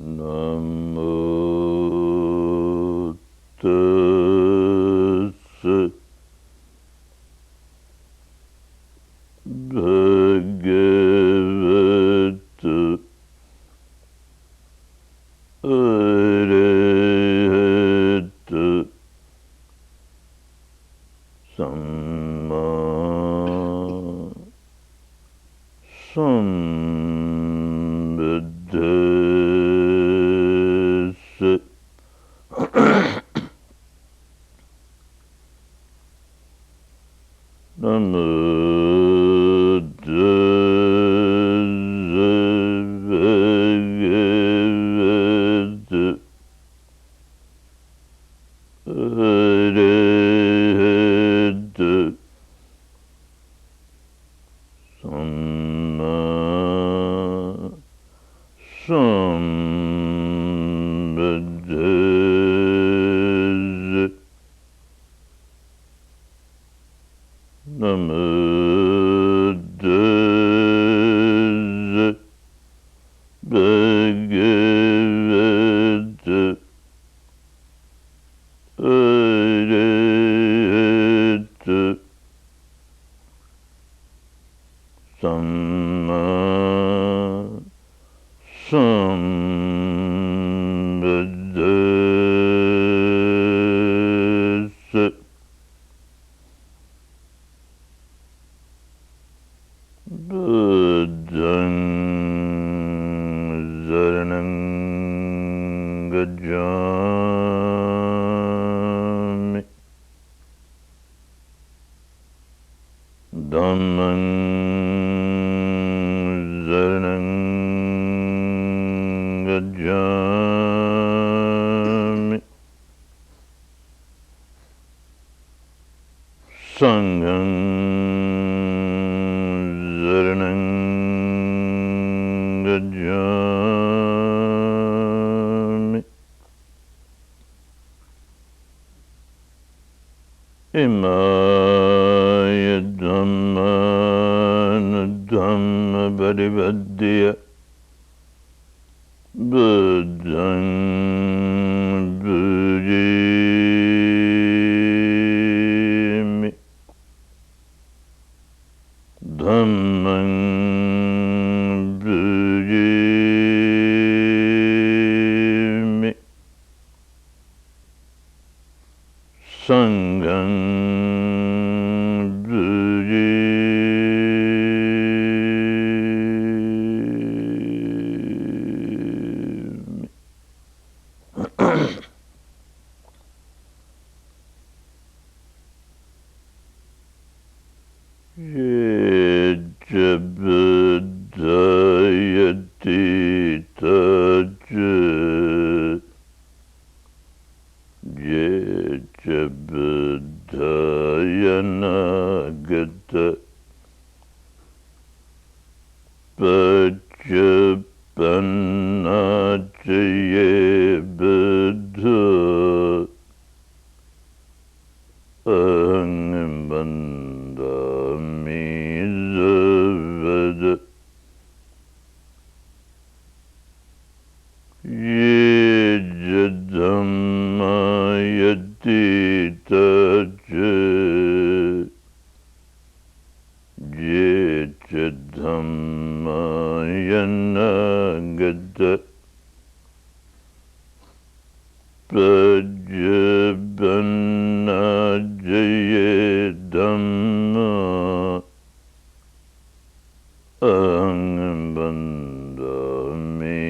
Namo tassa bhagavata arahata samma sambuddhassa. Namo tassa bhagavata arahata samma sambuddhassa. Namo tassa bhagavata arahata samma sambuddhassa. Buddhaṃ saranam gacchāmi. Dhammam saranam gacchāmi. Sangham saranam gacchāmi. Imāya dhammāna dhamma paripaddhya buddhaṃ pujīmi. Dhammaṃ pujīmi. Sangham pujīmi. Yeca buddhayati taca yeca buddhayanagata paccapannaca ye buddha aham bandami zavada. Yeca dhammayati taca yeca dhammayanagata paccapannaca ye dhamma aham bandami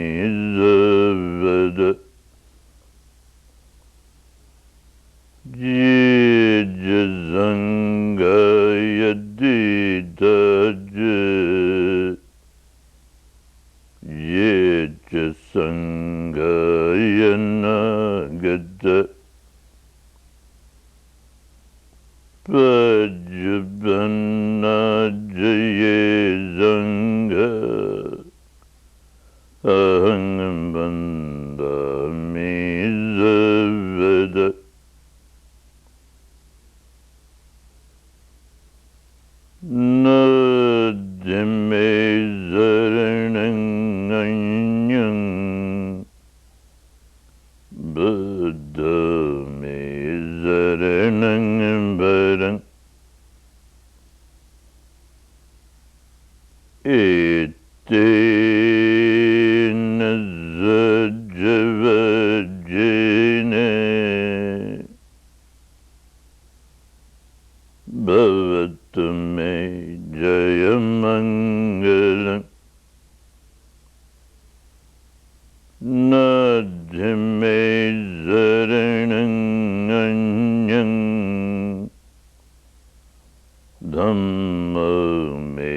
zavada. Yeca sanghayati taca yeca sanghayana-gata paccapannaca ye sangha aham bandami zavada. Nadime saranam anyam Varan Etina Zajavajene Bhavatame Jayamangalam Nadhime Zarananganyam Dhamma me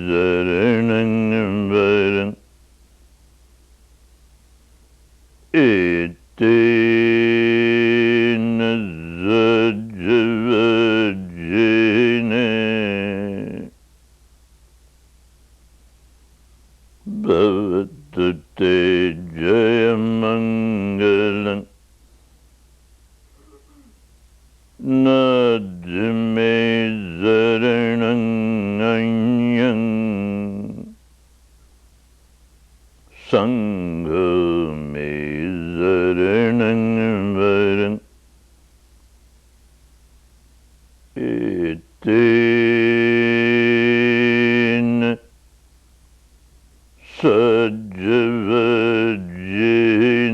Zaranangvaram Etina Zajavajene Bhavatute Jayamangalam Nadhime Zarananganyam Sangha me Zaranangvaram Etina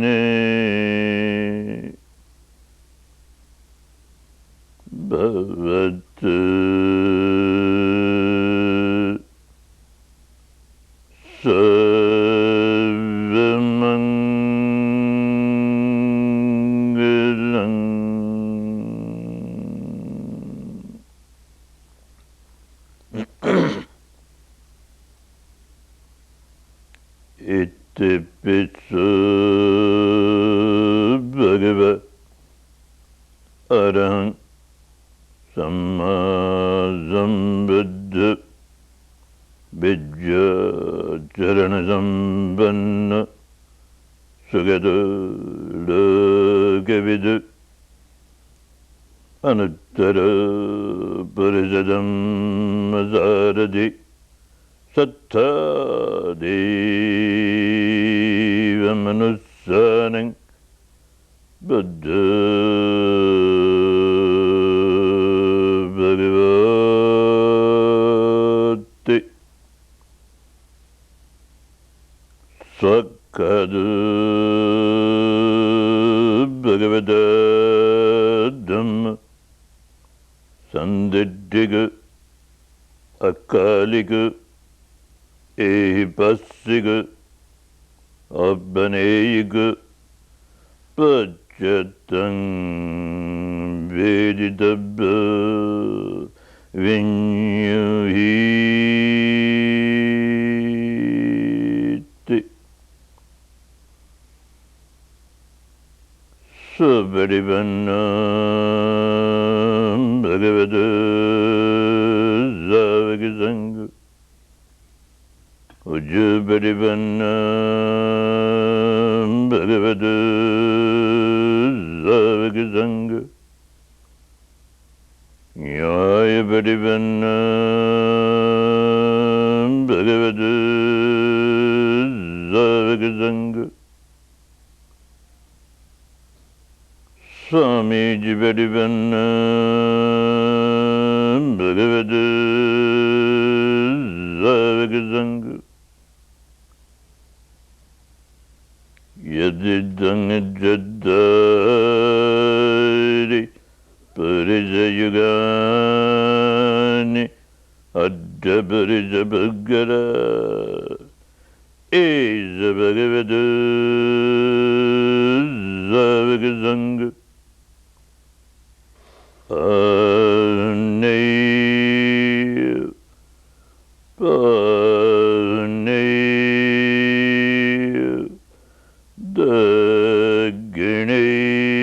Sajavajene Bhavatu Sarvamangalam Itipiso Bhagava Arahant Samma Sambuddha Vidya Charana Sampanna Sugata Lokavidu Anuttara Parisadam Masarati Sattha Deva Manussanang Buddha Bhagavati Sakkadu Bhagavata Dhamma Sandidhiga Akaliga Ehipassiga Abhaneyiga Pachatang Vedidabha Vinyuhiti Sabarivanam Bhagavata Zavagasanga Ujjabarivanam Bhagavata Zavagasanga Nyayabarivanam Bhagavata Zavagasanga Swamiji Barivanam Bhagavata Zavagasanga Yadidang Jadari Parijayugani Addabarijabhagara Eza Bhagavata Zavagasanga Paneya Paneya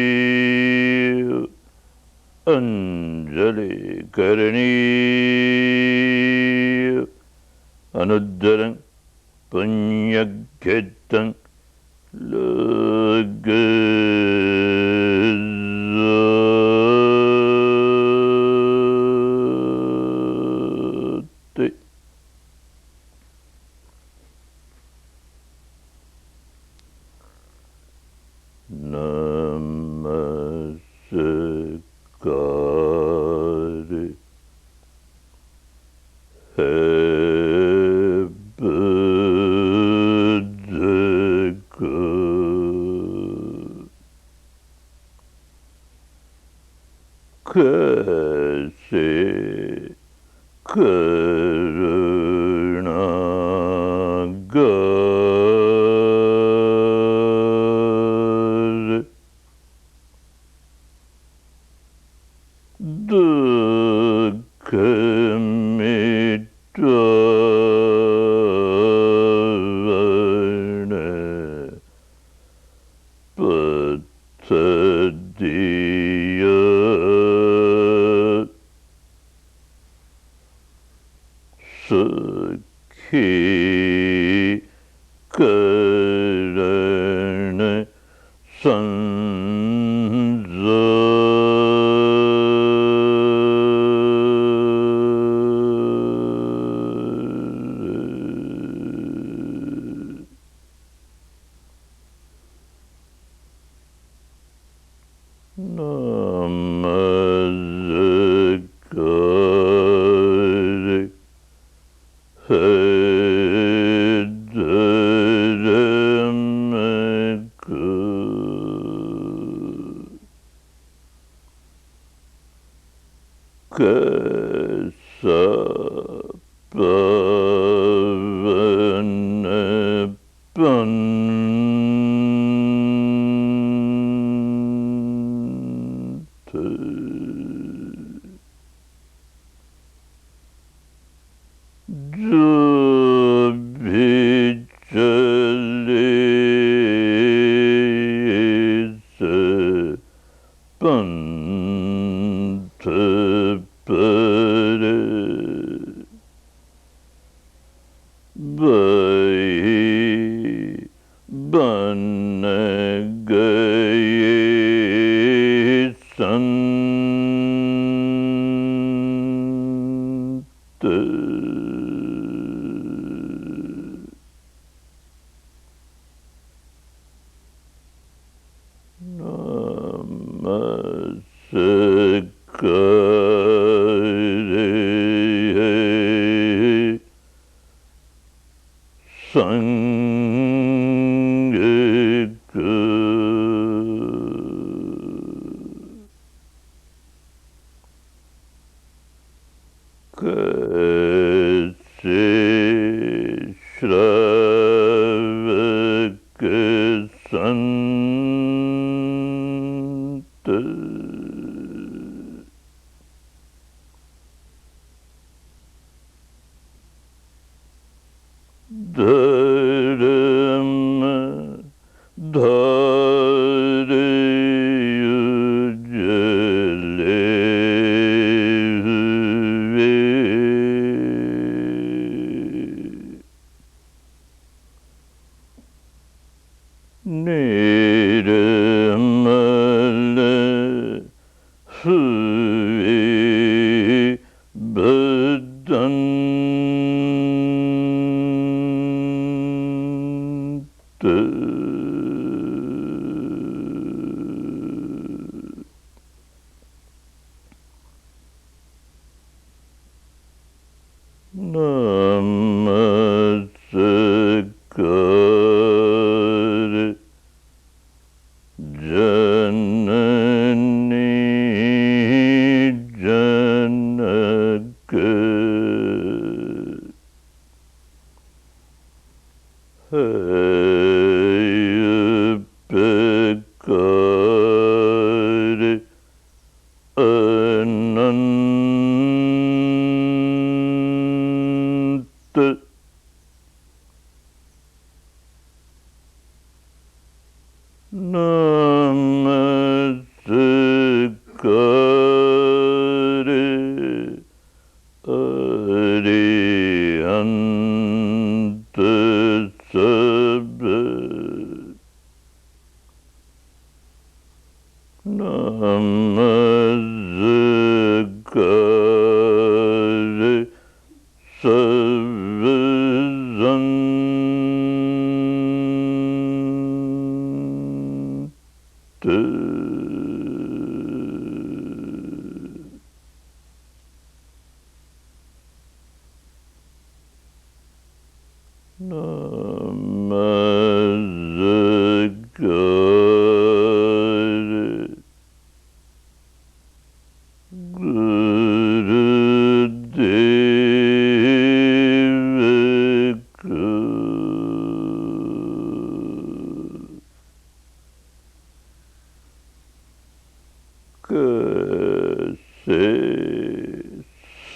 Dagineya Anjali Karaniya Anuddarang Punyaketang Lagazati Namaskar Kamitvavane Patadiya Sakhi Karana Namaskar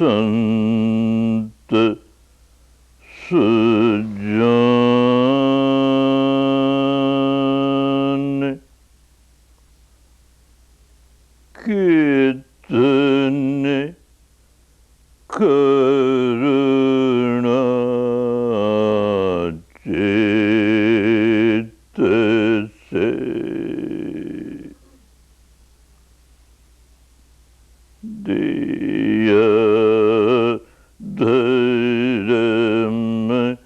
Sant Sujan Kitne Karuna Chittase Diya Dharam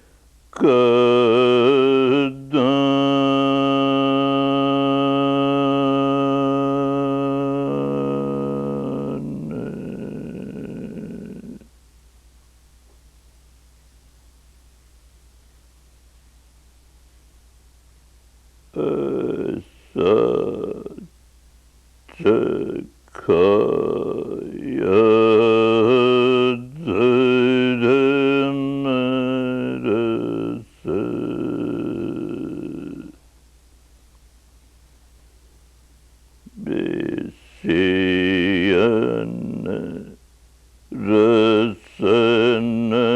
Kadan Asa Chakaya Dharamarasa Vishyana Rasana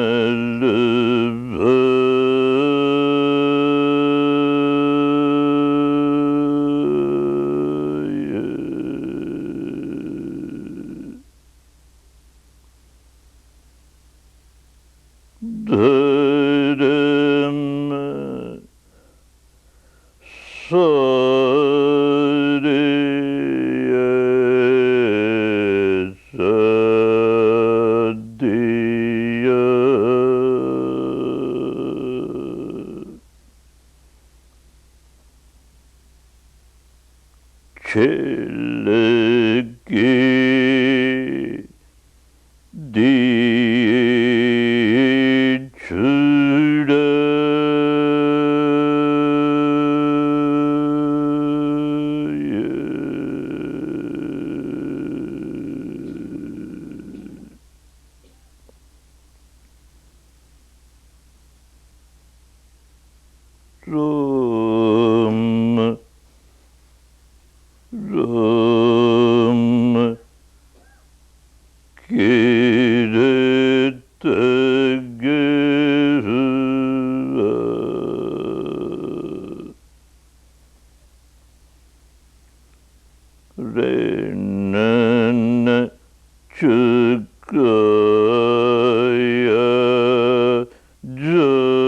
Dharam Sariya Sadiya Chilaki Dichuda Ram Ram Kirtagirva Renana Chukaya Jaya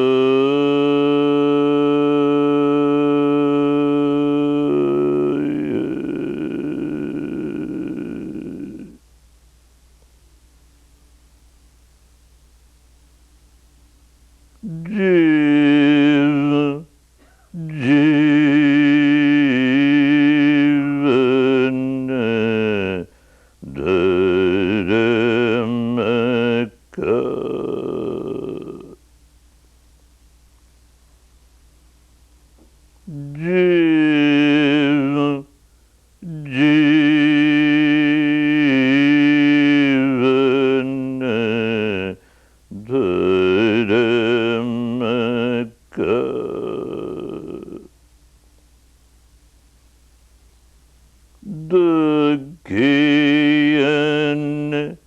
Jiva Jivana Dharamaka Jiva Jivana Dharamaka Dakhiyan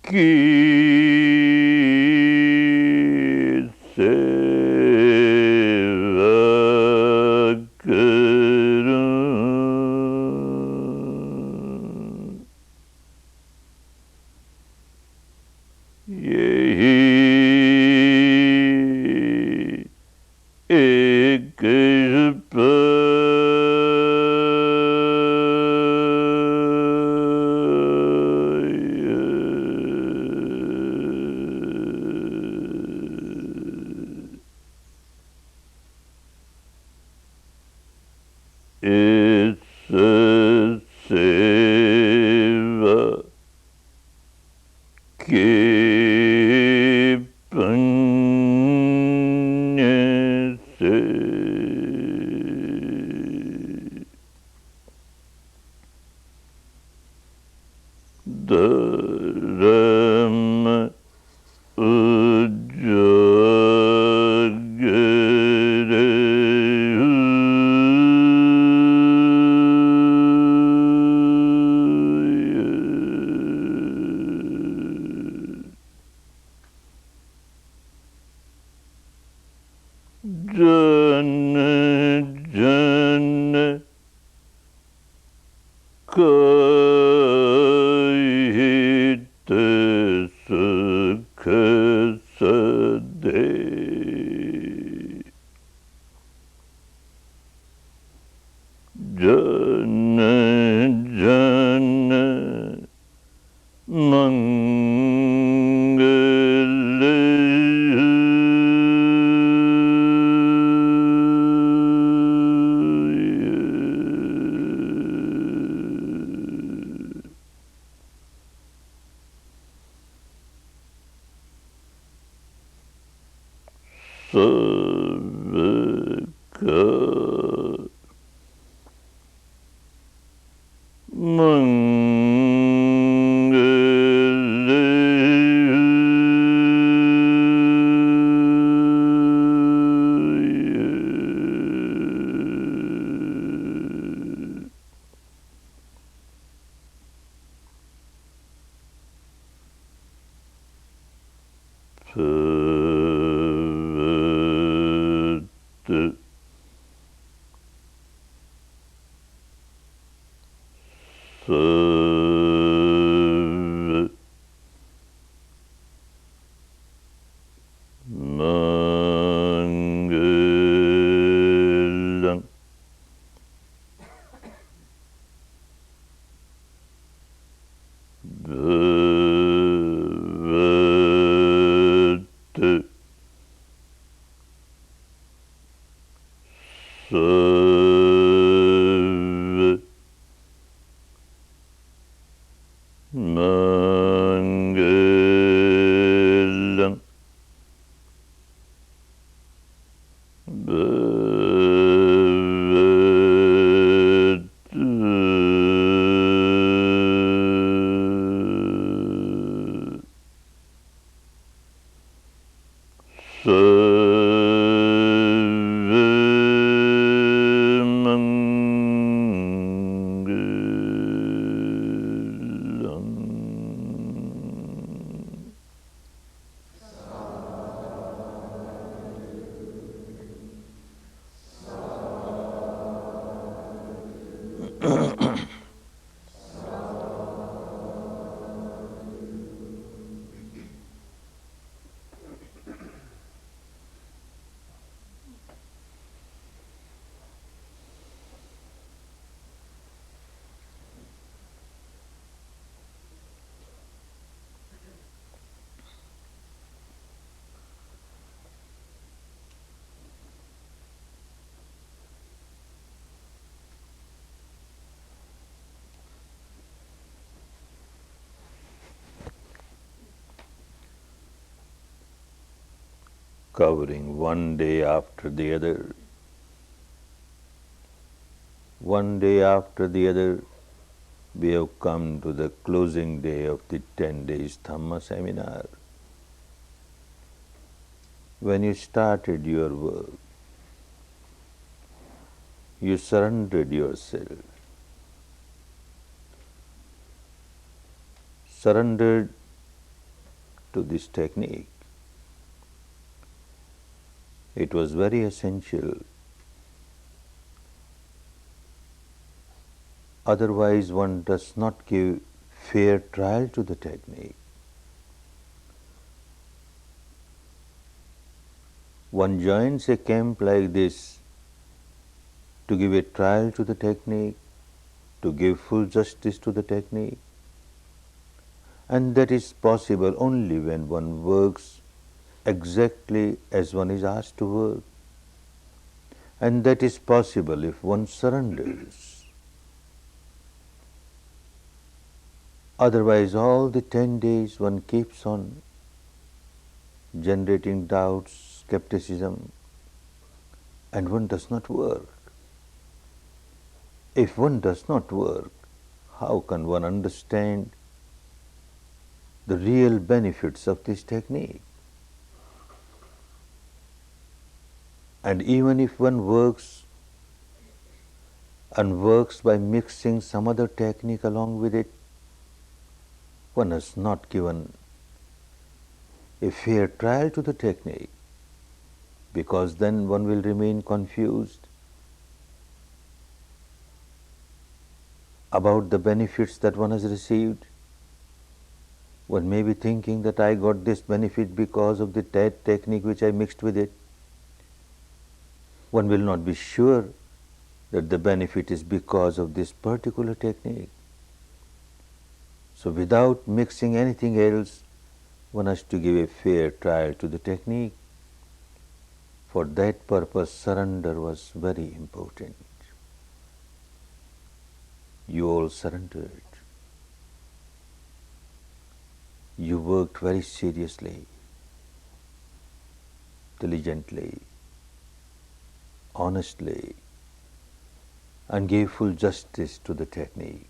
Ki Seva Karan Yehi Ekripa Isa Seva Kipanyase Dharam Ujjagare jana jana kahite sukha sade. Jana jana mangala. Savaka Mangalam Bhavatu Sarva Mangalam covering one day after the other. One day after the other, we have come to the closing day of the 10 days Dhamma seminar. When you started your work, you surrendered yourself, surrendered to this technique. It was very essential. Otherwise, one does not give fair trial to the technique. One joins a camp like this to give a trial to the technique, to give full justice to the technique. And that is possible only when one works exactly as one is asked to work. And that is possible if one surrenders. Otherwise, all the 10 days one keeps on generating doubts, skepticism, and one does not work. If one does not work, how can one understand the real benefits of this technique? And even if one works and works by mixing some other technique along with it, one has not given a fair trial to the technique, because then one will remain confused about the benefits that one has received. One may be thinking that I got this benefit because of the technique which I mixed with it. One will not be sure that the benefit is because of this particular technique. So without mixing anything else, one has to give a fair trial to the technique. For that purpose, surrender was very important. You all surrendered. You worked very seriously, diligently, honestly, and gave full justice to the technique.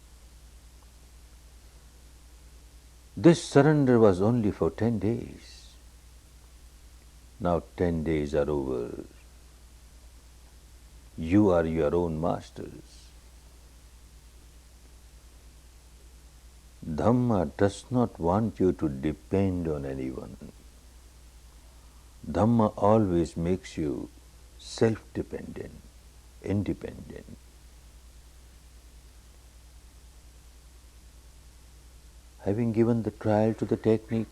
This surrender was only for 10 days. Now 10 days are over. You are your own masters. Dhamma does not want you to depend on anyone. Dhamma always makes you self-dependent, independent. Having given the trial to the technique,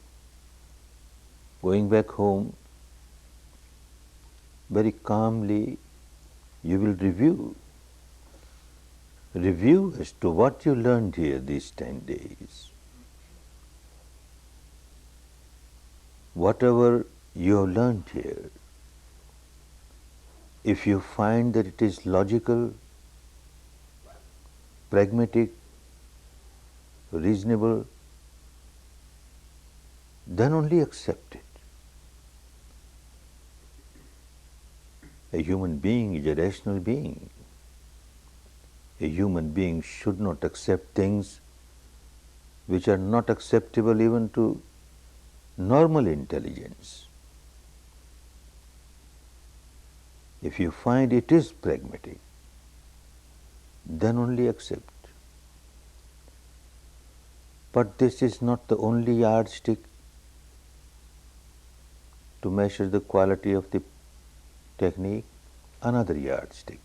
going back home, very calmly you will review as to what you learned here these 10 days. Whatever you have learned here, if you find that it is logical, pragmatic, reasonable, then only accept it. A human being is a rational being. A human being should not accept things which are not acceptable even to normal intelligence. If you find it is pragmatic, then only accept. But this is not the only yardstick to measure the quality of the technique. Another yardstick.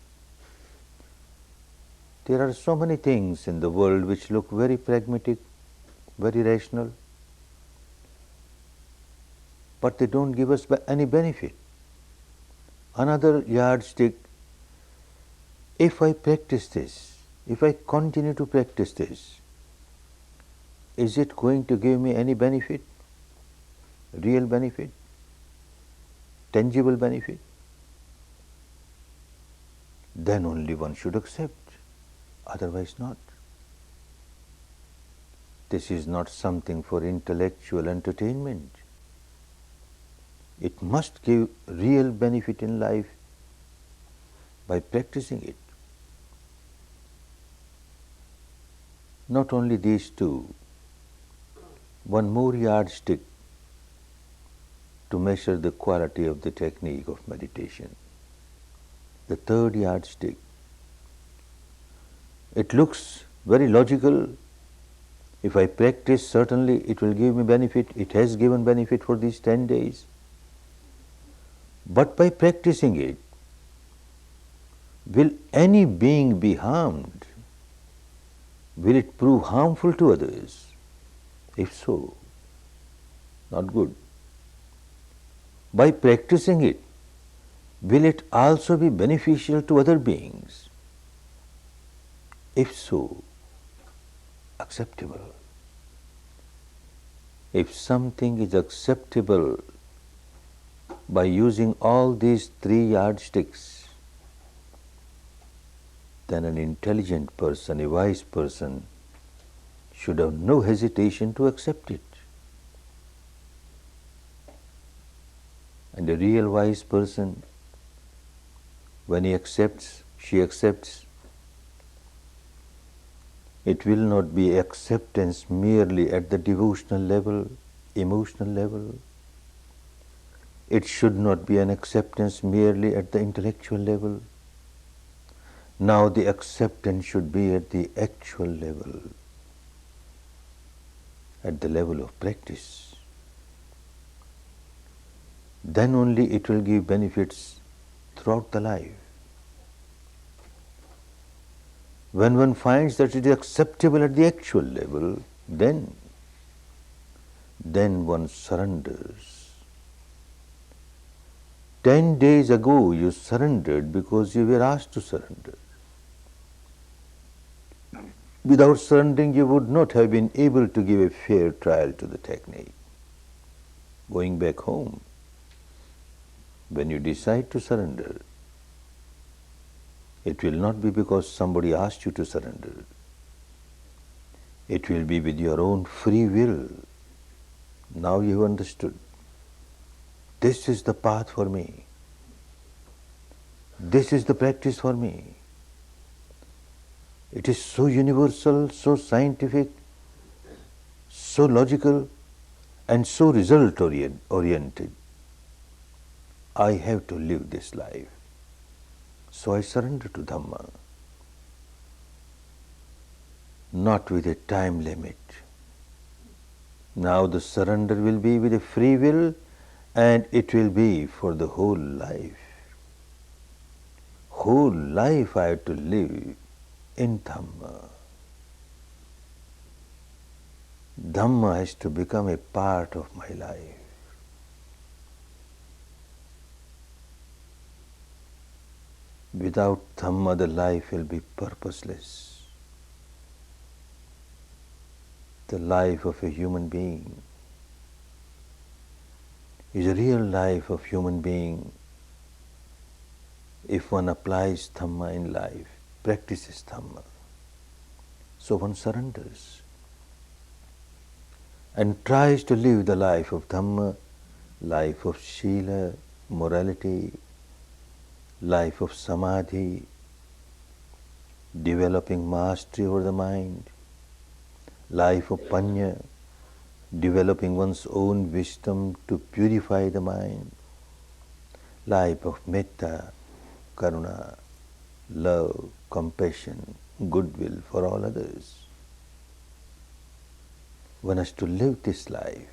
There are so many things in the world which look very pragmatic, very rational, but they don't give us any benefit. Another yardstick, if I practice this, if I continue to practice this, is it going to give me any benefit? Real benefit? Tangible benefit? Then only one should accept, otherwise not. This is not something for intellectual entertainment. It must give real benefit in life by practicing it. Not only these two, one more yardstick to measure the quality of the technique of meditation. The third yardstick. It looks very logical. If I practice, certainly it will give me benefit. It has given benefit for these 10 days. But by practicing it, will any being be harmed? Will it prove harmful to others? If so, not good. By practicing it, will it also be beneficial to other beings? If so, acceptable. If something is acceptable by using all these three yardsticks, then an intelligent person, a wise person, should have no hesitation to accept it. And a real wise person, when he accepts, she accepts, it will not be acceptance merely at the devotional level, emotional level. It should not be an acceptance merely at the intellectual level. Now the acceptance should be at the actual level, at the level of practice. then only it will give benefits throughout the life. When one finds that it is acceptable at the actual level, then one surrenders. 10 days ago you surrendered because you were asked to surrender. Without surrendering, you would not have been able to give a fair trial to the technique. Going back home, when you decide to surrender, it will not be because somebody asked you to surrender. It will be with your own free will. Now you have understood. This is the path for me. This is the practice for me. It is so universal, so scientific, so logical, and so result oriented. I have to live this life. So I surrender to Dhamma. Not with a time limit. Now the surrender will be with a free will, and it will be for the whole life. Whole life I have to live in Dhamma. Dhamma has to become a part of my life. Without Dhamma, the life will be purposeless. The life of a human being is a real life of human being if one applies Dhamma in life, practices Dhamma. So one surrenders and tries to live the life of Dhamma, life of Shila, morality, life of Samadhi, developing mastery over the mind, life of Panya, developing one's own wisdom to purify the mind, life of Metta, Karuna, love, compassion, goodwill for all others. One has to live this life.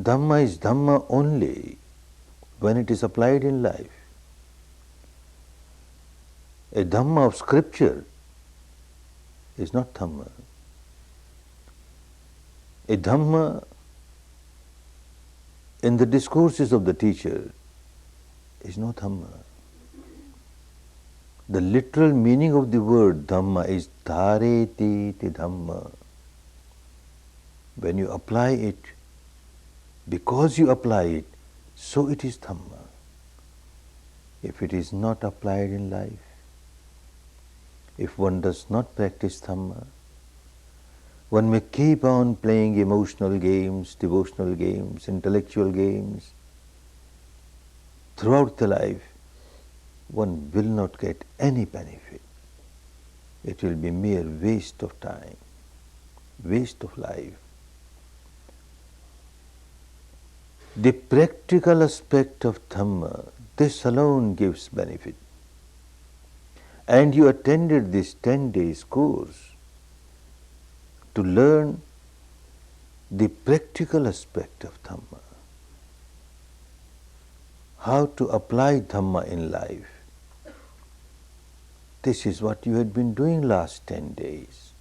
Dhamma is Dhamma only when it is applied in life. A Dhamma of scripture is not Dhamma. A Dhamma in the discourses of the teacher is no Dhamma. The literal meaning of the word Dhamma is Dhareti ti Dhamma. When you apply it, because you apply it, so it is Dhamma. If it is not applied in life, if one does not practice Dhamma, one may keep on playing emotional games, devotional games, intellectual games. Throughout the life, one will not get any benefit. It will be mere waste of time, waste of life. The practical aspect of Dhamma, this alone gives benefit. And you attended this 10 days course to learn the practical aspect of Dhamma. How to apply Dhamma in life. This is what you had been doing last 10 days.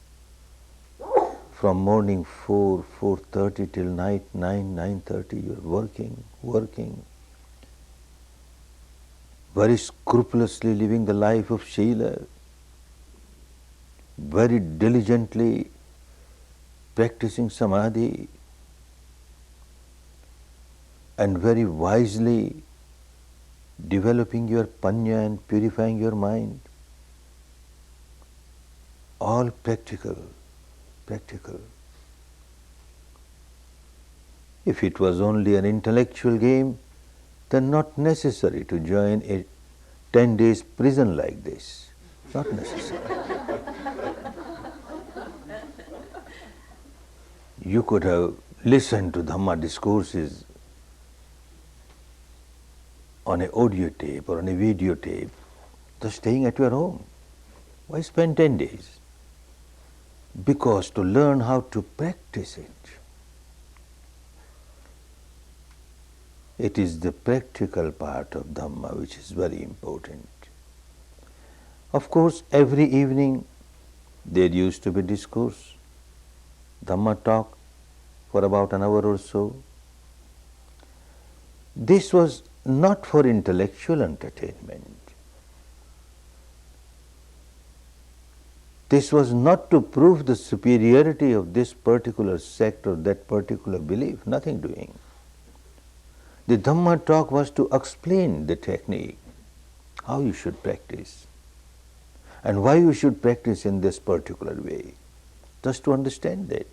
From morning 4, 4:30 till night 9, 9:30, you are working. Very scrupulously living the life of Shila. Very diligently practicing Samadhi. And very wisely developing your Panya and purifying your mind. All practical. If it was only an intellectual game, then not necessary to join a 10 days prison like this. Not necessary. You could have listened to Dhamma discourses on an audio tape or on a video tape, just staying at your home. Why spend 10 days? Because to learn how to practice it. It is the practical part of Dhamma which is very important. Of course, every evening there used to be discourse, Dhamma talk for about an hour or so. This was not for intellectual entertainment. This was not to prove the superiority of this particular sect or that particular belief, nothing doing. The Dhamma talk was to explain the technique, how you should practice, and why you should practice in this particular way, just to understand that.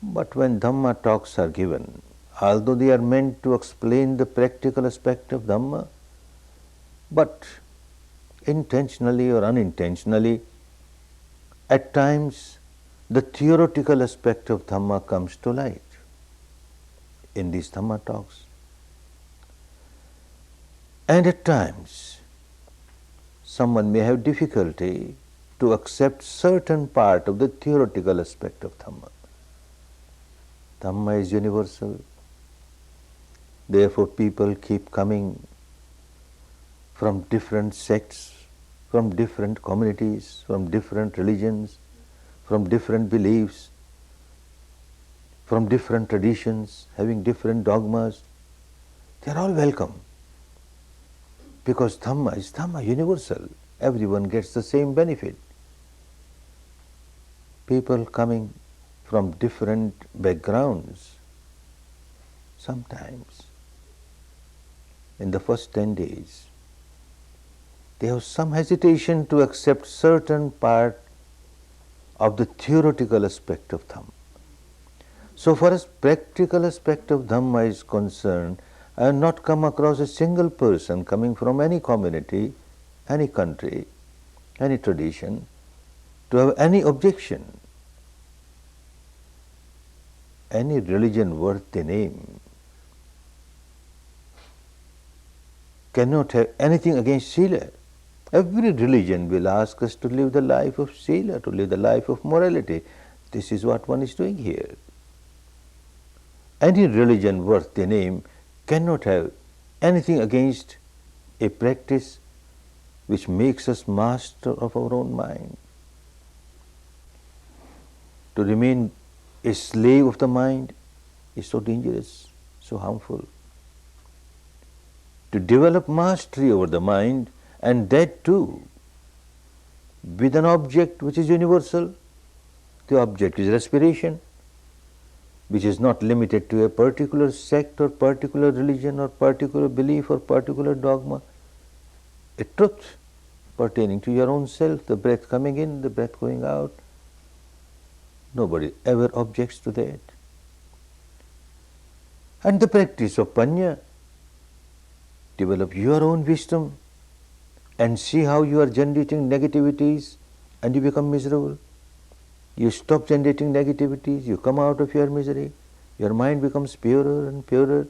But when Dhamma talks are given, although they are meant to explain the practical aspect of Dhamma, but intentionally or unintentionally, at times the theoretical aspect of Dhamma comes to light in these Dhamma talks. And at times, someone may have difficulty to accept certain part of the theoretical aspect of Dhamma. Dhamma is universal. Therefore, people keep coming from different sects, from different communities, from different religions, from different beliefs, from different traditions, having different dogmas. They are all welcome. Because Dhamma is Dhamma, universal. Everyone gets the same benefit. People coming from different backgrounds, sometimes in the first 10 days, they have some hesitation to accept certain part of the theoretical aspect of Dhamma. So far as practical aspect of Dhamma is concerned, I have not come across a single person coming from any community, any country, any tradition, to have any objection. Any religion worth the name cannot have anything against Sila. Every religion will ask us to live the life of Sila, to live the life of morality. This is what one is doing here. Any religion worth the name cannot have anything against a practice which makes us master of our own mind. To remain a slave of the mind is so dangerous, so harmful. To develop mastery over the mind, and that too with an object which is universal. The object is respiration, which is not limited to a particular sect or particular religion or particular belief or particular dogma. A truth pertaining to your own self, the breath coming in, the breath going out. Nobody ever objects to that. And the practice of Panya, develop your own wisdom and see how you are generating negativities and you become miserable. You stop generating negativities, you come out of your misery, your mind becomes purer and purer.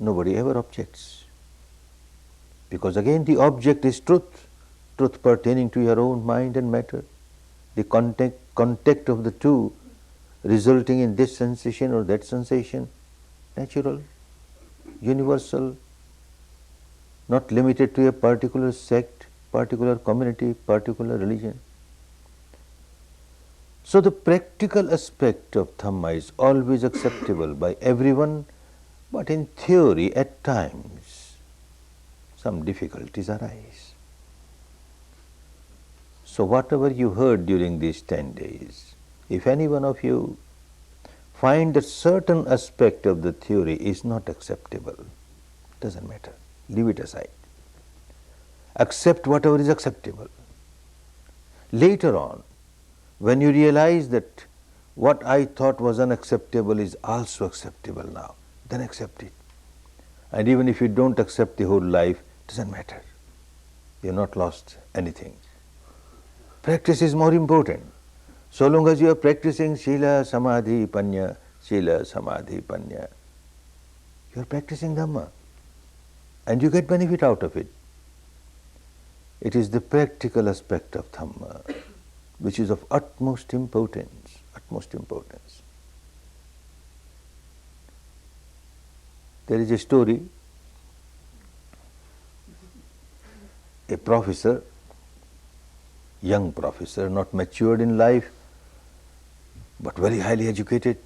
Nobody ever objects. Because again the object is truth, truth pertaining to your own mind and matter. The contact of the two resulting in this sensation or that sensation, natural, universal, not limited to a particular sect, particular community, particular religion. So the practical aspect of Dhamma is always acceptable by everyone, but in theory at times some difficulties arise. So whatever you heard during these 10 days, if any one of you find that certain aspect of the theory is not acceptable, doesn't matter, leave it aside. Accept whatever is acceptable. Later on, when you realize that what I thought was unacceptable is also acceptable now, then accept it. And even if you don't accept the whole life, doesn't matter. You have not lost anything. Practice is more important. So long as you are practicing Sila, Samadhi, Panya, Sila, Samadhi, Panya, you are practicing Dhamma and you get benefit out of it. It is the practical aspect of Dhamma which is of utmost importance, utmost importance. There is a story, a professor, young professor, not matured in life, but very highly educated.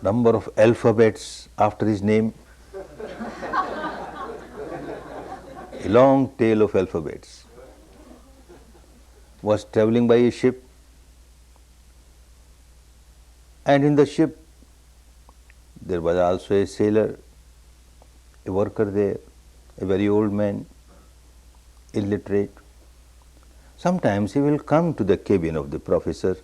Number of alphabets after his name, a long tail of alphabets. Was traveling by a ship, and in the ship there was also a sailor, a worker there, a very old man, illiterate. Sometimes he will come to the cabin of the professor,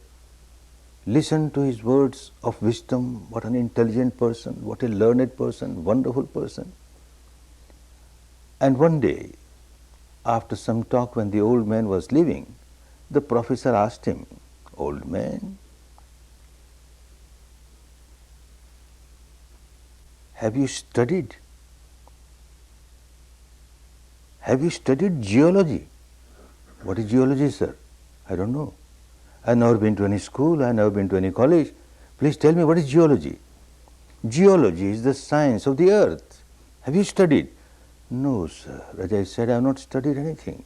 listen to his words of wisdom, what an intelligent person, what a learned person, wonderful person. And one day, after some talk, when the old man was leaving, the professor asked him, "Old man, have you studied geology?" "What is geology, sir?" "I don't know. I have never been to any school, I have never been to any college. Please tell me, what is geology?" "Geology is the science of the earth. Have you studied?" "No, sir. As I said, I have not studied anything."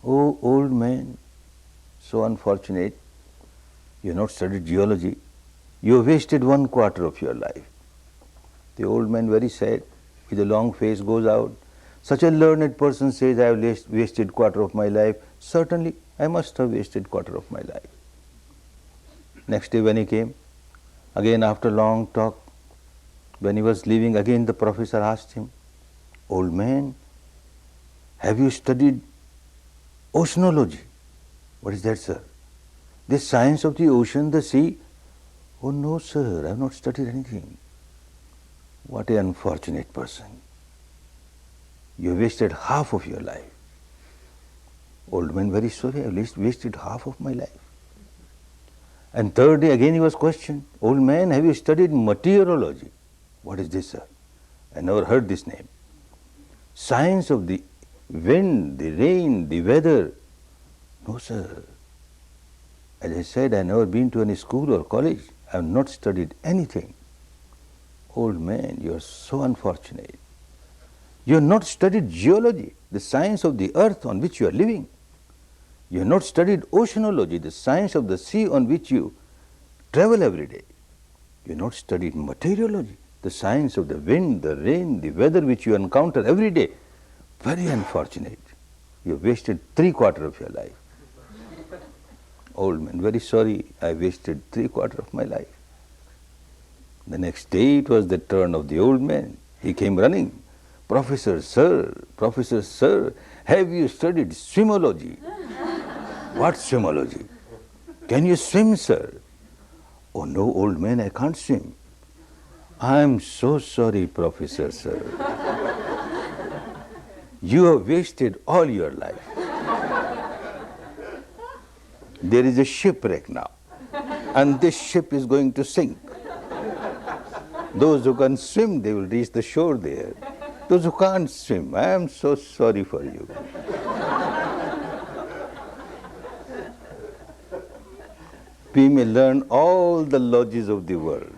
"Oh, old man, so unfortunate. You have not studied geology. You have wasted 1/4 of your life." The old man, very sad, with a long face, goes out. Such a learned person says, "I have wasted 1/4 of my life." Certainly, I must have wasted 1/4 of my life. Next day when he came, again after long talk, when he was leaving, again the professor asked him, "Old man, have you studied oceanology?" "What is that, sir?" "The science of the ocean, the sea." "Oh no, sir, I have not studied anything." "What an unfortunate person. You wasted half of your life." Old man, very sorry, I have wasted half of my life. And third day again he was questioned, "Old man, have you studied meteorology?" "What is this, sir? I never heard this name." "Science of the wind, the rain, the weather." "No, sir. As I said, I have never been to any school or college. I have not studied anything." "Old man, you are so unfortunate. You have not studied geology, the science of the earth on which you are living. You have not studied oceanology, the science of the sea on which you travel every day. You have not studied meteorology, the science of the wind, the rain, the weather which you encounter every day. Very unfortunate. You have wasted 3/4 of your life." "Old man, very sorry, I wasted 3/4 of my life." The next day it was the turn of the old man. He came running. Professor, sir, have you studied swimology?" "What swimology? Can you swim, sir?" "Oh no, old man, I can't swim." "I am so sorry, Professor, sir. You have wasted all your life. There is a shipwreck now, and this ship is going to sink. Those who can swim, they will reach the shore there. Those who can't swim, I am so sorry for you." We may learn all the logies of the world,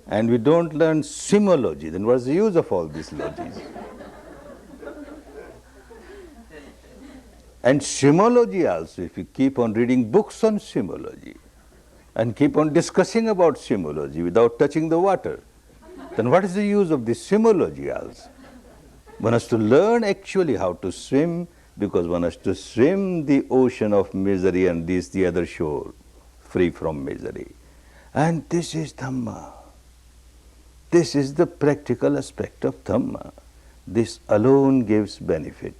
and we don't learn swimology, then what's the use of all these logies? And swimology also, if you keep on reading books on swimology and keep on discussing about swimology without touching the water, then what is the use of this swimology also? One has to learn actually how to swim, because one has to swim the ocean of misery and reach the other shore, free from misery. And this is Dhamma. This is the practical aspect of Dhamma. This alone gives benefit.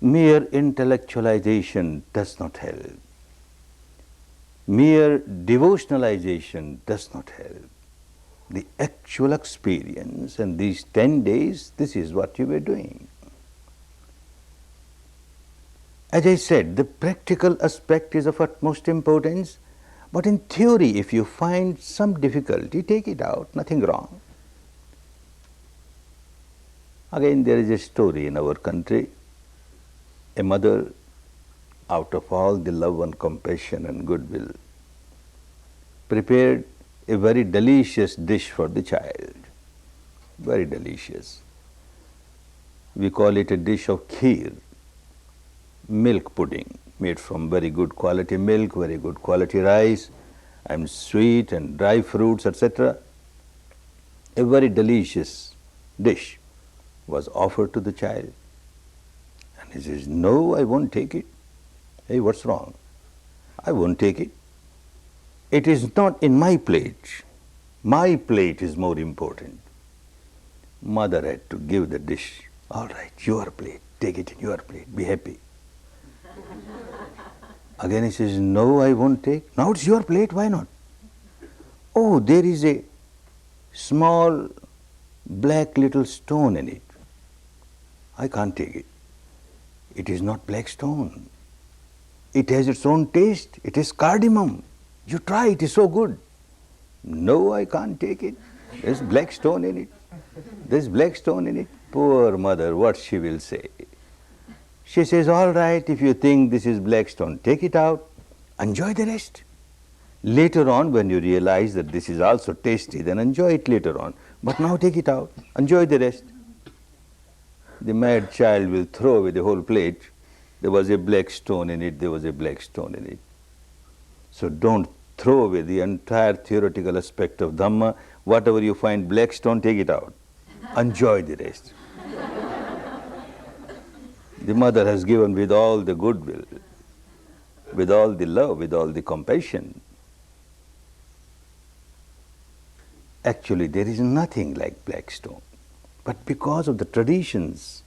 Mere intellectualization does not help. Mere devotionalization does not help. The actual experience, and these 10 days, this is what you were doing. As I said, the practical aspect is of utmost importance, but in theory, if you find some difficulty, take it out, nothing wrong. Again, there is a story in our country. A mother, out of all the love and compassion and goodwill, prepared a very delicious dish for the child. Very delicious. We call it a dish of kheer, milk pudding, made from very good quality milk, very good quality rice, and sweet and dry fruits, etc. A very delicious dish was offered to the child. And he says, "No, I won't take it." Hey, what's wrong? "I won't take it. It is not in my plate. My plate is more important." Mother had to give the dish. "All right, your plate. Take it in your plate. Be happy." Again he says, "No, I won't take." "Now it's your plate, why not?" "Oh, there is a small black little stone in it. I can't take it. It is not black stone. It has its own taste. It is cardamom. You try, it is so good." "No, I can't take it. There's black stone in it. There's black stone in it." Poor mother, what she will say? She says, "All right, if you think this is black stone, take it out. Enjoy the rest. Later on, when you realize that this is also tasty, then enjoy it later on. But now take it out. Enjoy the rest." The mad child will throw away the whole plate. There was a black stone in it. There was a black stone in it. So don't throw away the entire theoretical aspect of Dhamma. Whatever you find black stone, take it out. Enjoy the rest. The mother has given with all the goodwill, with all the love, with all the compassion. Actually, there is nothing like black stone. But because of the traditions,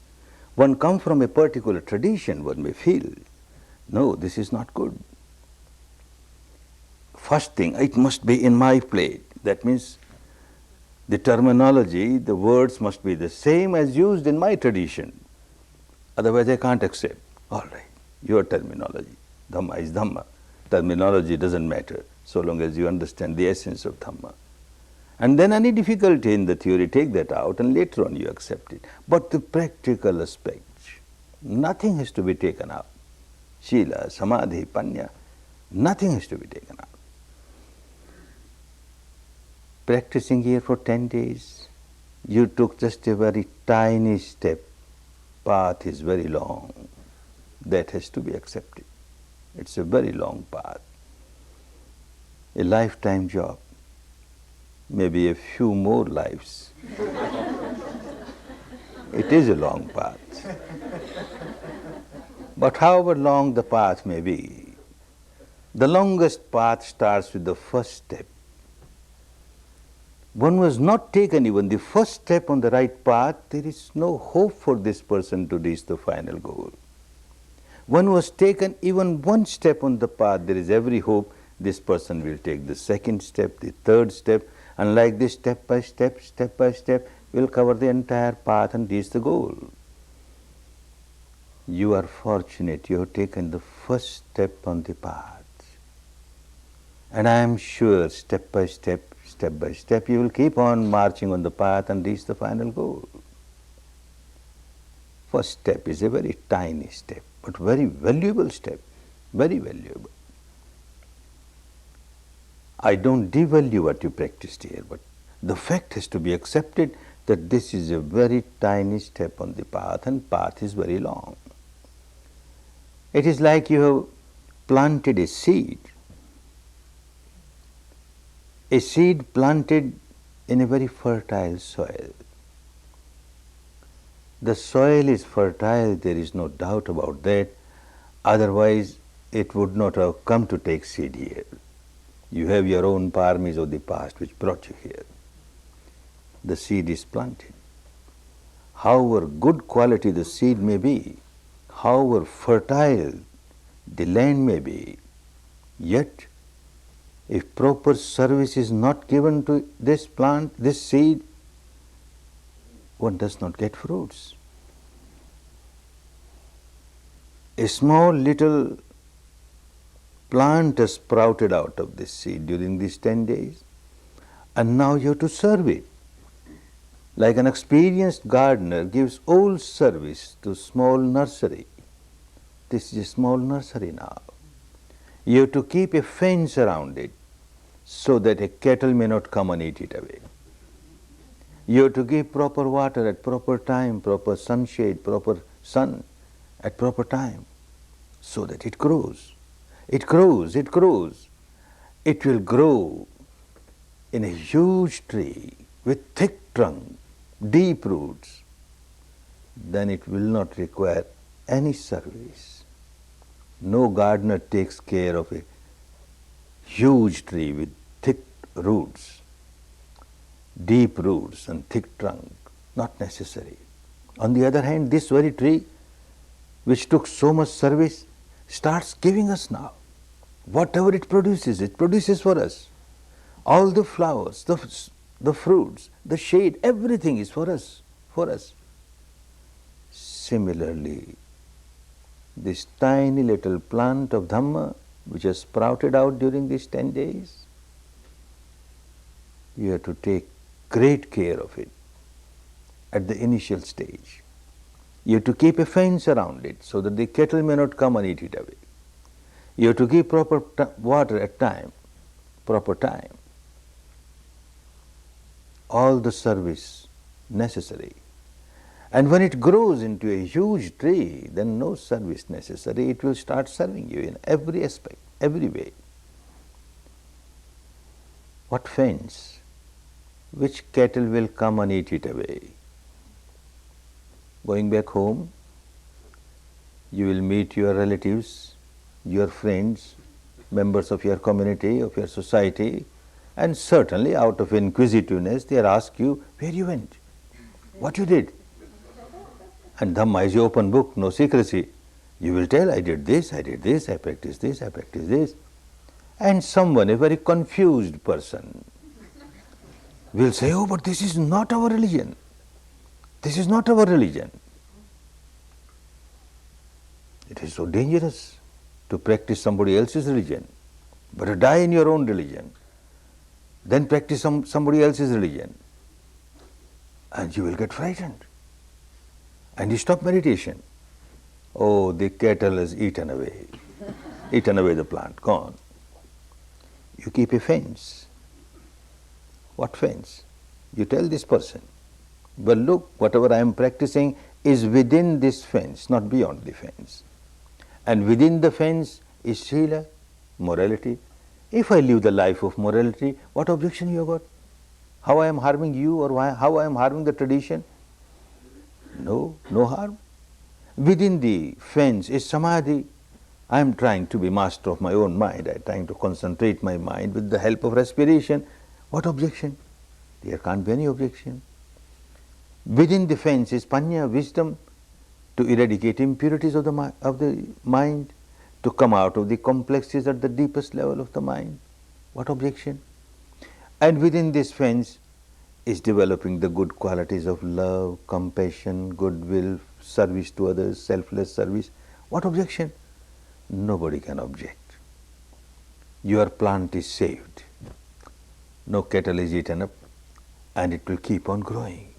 one comes from a particular tradition, one may feel, no, this is not good. First thing, it must be in my plate. That means the terminology, the words must be the same as used in my tradition. Otherwise, I can't accept. All right, your terminology. Dhamma is Dhamma. Terminology doesn't matter so long as you understand the essence of Dhamma. And then any difficulty in the theory, take that out and later on you accept it. But the practical aspects, nothing has to be taken out. Shila, Samadhi, Panya, nothing has to be taken out. Practicing here for 10 days, you took just a very tiny step. Path is very long. That has to be accepted. It's a very long path. A lifetime job. Maybe a few more lives. It is a long path. But however long the path may be, the longest path starts with the first step. One was not taken even the first step on the right path, there is no hope for this person to reach the final goal. One was taken even one step on the path, there is every hope this person will take the second step, the third step, and like this step by step, will cover the entire path and reach the goal. You are fortunate, you have taken the first step on the path. And I am sure step by step, you will keep on marching on the path and reach the final goal. First step is a very tiny step, but very valuable step, very valuable. I don't devalue what you practiced here, but the fact has to be accepted that this is a very tiny step on the path and path is very long. It is like you have planted a seed. A seed planted in a very fertile soil. The soil is fertile, there is no doubt about that. Otherwise, it would not have come to take seed here. You have your own paramis of the past which brought you here. The seed is planted. However good quality the seed may be, however fertile the land may be, yet if proper service is not given to this plant, this seed, one does not get fruits. A small little plant has sprouted out of this seed during these 10 days, and now you have to serve it. Like an experienced gardener gives all service to small nursery. This is a small nursery now. You have to keep a fence around it, so that a kettle may not come and eat it away. You have to give proper water at proper time, proper sunshade, proper sun at proper time, so that it grows. It grows, it grows. It will grow in a huge tree with thick trunk, deep roots. Then it will not require any service. No gardener takes care of a huge tree with thick roots, deep roots and thick trunk. Not necessary. On the other hand, this very tree, which took so much service, starts giving us now. Whatever it produces for us. All the flowers, the fruits, the shade, everything is for us, for us. Similarly, this tiny little plant of Dhamma, which has sprouted out during these 10 days, you have to take great care of it at the initial stage. You have to keep a fence around it so that the kettle may not come and eat it away. You have to give proper water at time, proper time. All the service necessary. And when it grows into a huge tree, then no service necessary. It will start serving you in every aspect, every way. What fence? Which kettle will come and eat it away? Going back home, you will meet your relatives, your friends, members of your community, of your society, and certainly out of inquisitiveness they ask you where you went, what you did. And Dhamma is your open book, no secrecy. You will tell, I did this, I practiced this, I practiced this. And someone, a very confused person, will say, oh, but this is not our religion. This is not our religion. It is so dangerous to practice somebody else's religion. Better die in your own religion, then practice somebody else's religion. And you will get frightened. And you stop meditation. Oh, the kettle has eaten away the plant, gone. You keep a fence. What fence? You tell this person, well, look, whatever I am practicing is within this fence, not beyond the fence. And within the fence is Sila, morality. If I live the life of morality, what objection you have got? How I am harming you, or how I am harming the tradition? No harm. Within the fence is Samadhi. I am trying to be master of my own mind. I am trying to concentrate my mind with the help of respiration. What objection? There can't be any objection. Within the fence is Panya, wisdom, to eradicate impurities of the mind, to come out of the complexities at the deepest level of the mind. What objection? And within this fence is developing the good qualities of love, compassion, goodwill, service to others, selfless service. What objection? Nobody can object. Your plant is saved. No kettle is eaten up, and it will keep on growing.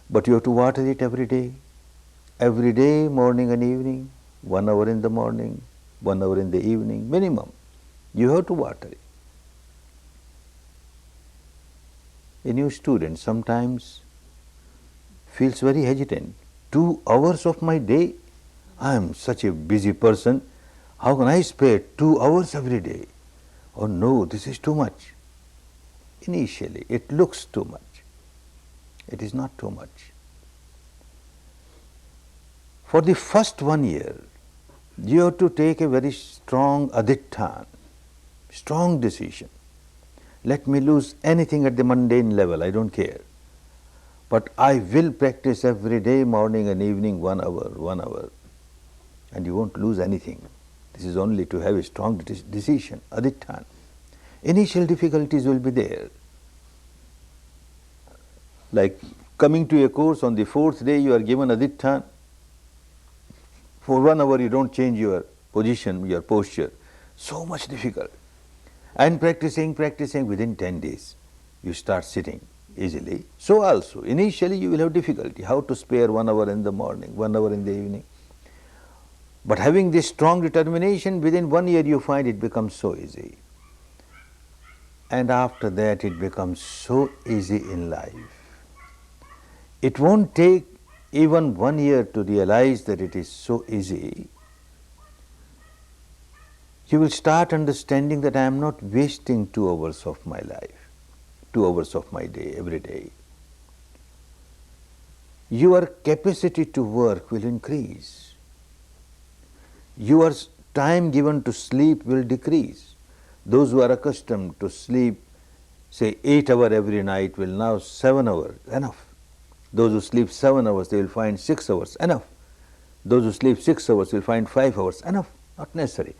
But you have to water it every day, morning and evening, 1 hour in the morning, 1 hour in the evening, minimum. You have to water it. A new student sometimes feels very hesitant. 2 hours of my day? I am such a busy person. How can I spare 2 hours every day? Oh no, this is too much. Initially, it looks too much. It is not too much. For the first 1 year, you have to take a very strong adhitthana, strong decision. Let me lose anything at the mundane level, I don't care. But I will practice every day, morning and evening, 1 hour. And you won't lose anything. This is only to have a strong decision, adhitthana. Initial difficulties will be there. Like coming to a course, on the 4th day you are given adhitthana. For 1 hour you don't change your position, your posture. So much difficult. And practicing within 10 days, you start sitting easily. So also, initially you will have difficulty, how to spare 1 hour in the morning, 1 hour in the evening. But having this strong determination, within 1 year you find it becomes so easy. and after that it becomes so easy in life. It won't take even 1 year to realize that it is so easy. You will start understanding that I am not wasting 2 hours of my life, 2 hours of my day, every day. Your capacity to work will increase. Your time given to sleep will decrease. Those who are accustomed to sleep, say 8 hours every night, will now 7 hours, enough. Those who sleep 7 hours, they will find 6 hours, enough. Those who sleep 6 hours will find 5 hours, enough, not necessary.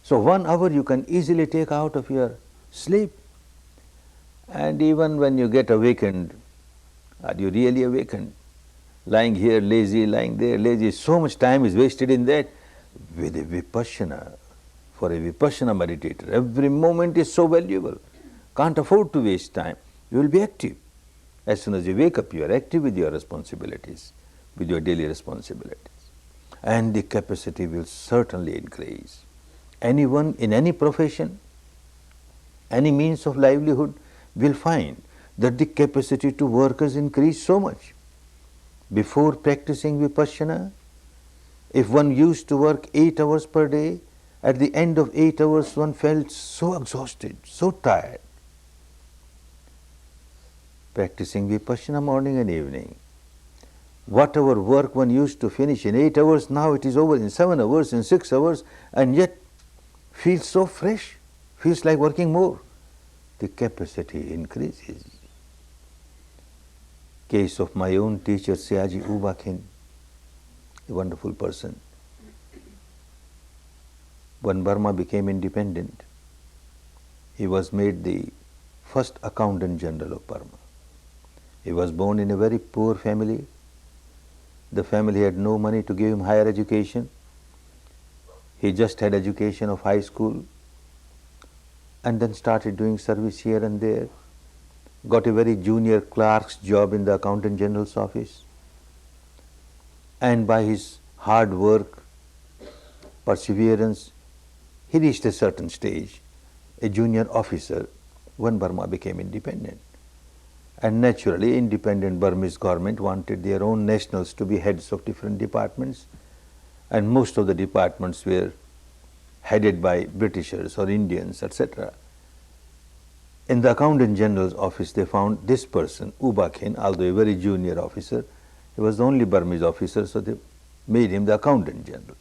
So 1 hour you can easily take out of your sleep. And even when you get awakened, are you really awakened? Lying here lazy, lying there lazy, so much time is wasted in that. With a Vipassana, for a Vipassana meditator, every moment is so valuable. Can't afford to waste time. You will be active. As soon as you wake up, you are active with your responsibilities, with your daily responsibilities. And the capacity will certainly increase. Anyone in any profession, any means of livelihood will find that the capacity to work has increased so much. Before practicing Vipassana, if one used to work 8 hours per day, at the end of 8 hours one felt so exhausted, so tired. Practicing Vipassana morning and evening, whatever work one used to finish in 8 hours, now it is over in 7 hours, in 6 hours, and yet feels so fresh, feels like working more. The capacity increases. Case of my own teacher, Siaji Ubakin, a wonderful person. When Burma became independent, he was made the first accountant general of Burma. He was born in a very poor family. The family had no money to give him higher education. He just had education of high school and then started doing service here and there. Got a very junior clerk's job in the accountant general's office. And by his hard work, perseverance, he reached a certain stage, a junior officer, when Burma became independent. And naturally, independent Burmese government wanted their own nationals to be heads of different departments, and most of the departments were headed by Britishers or Indians, etc. In the accountant general's office, they found this person, Ubakin, although a very junior officer. He was the only Burmese officer, so they made him the accountant general,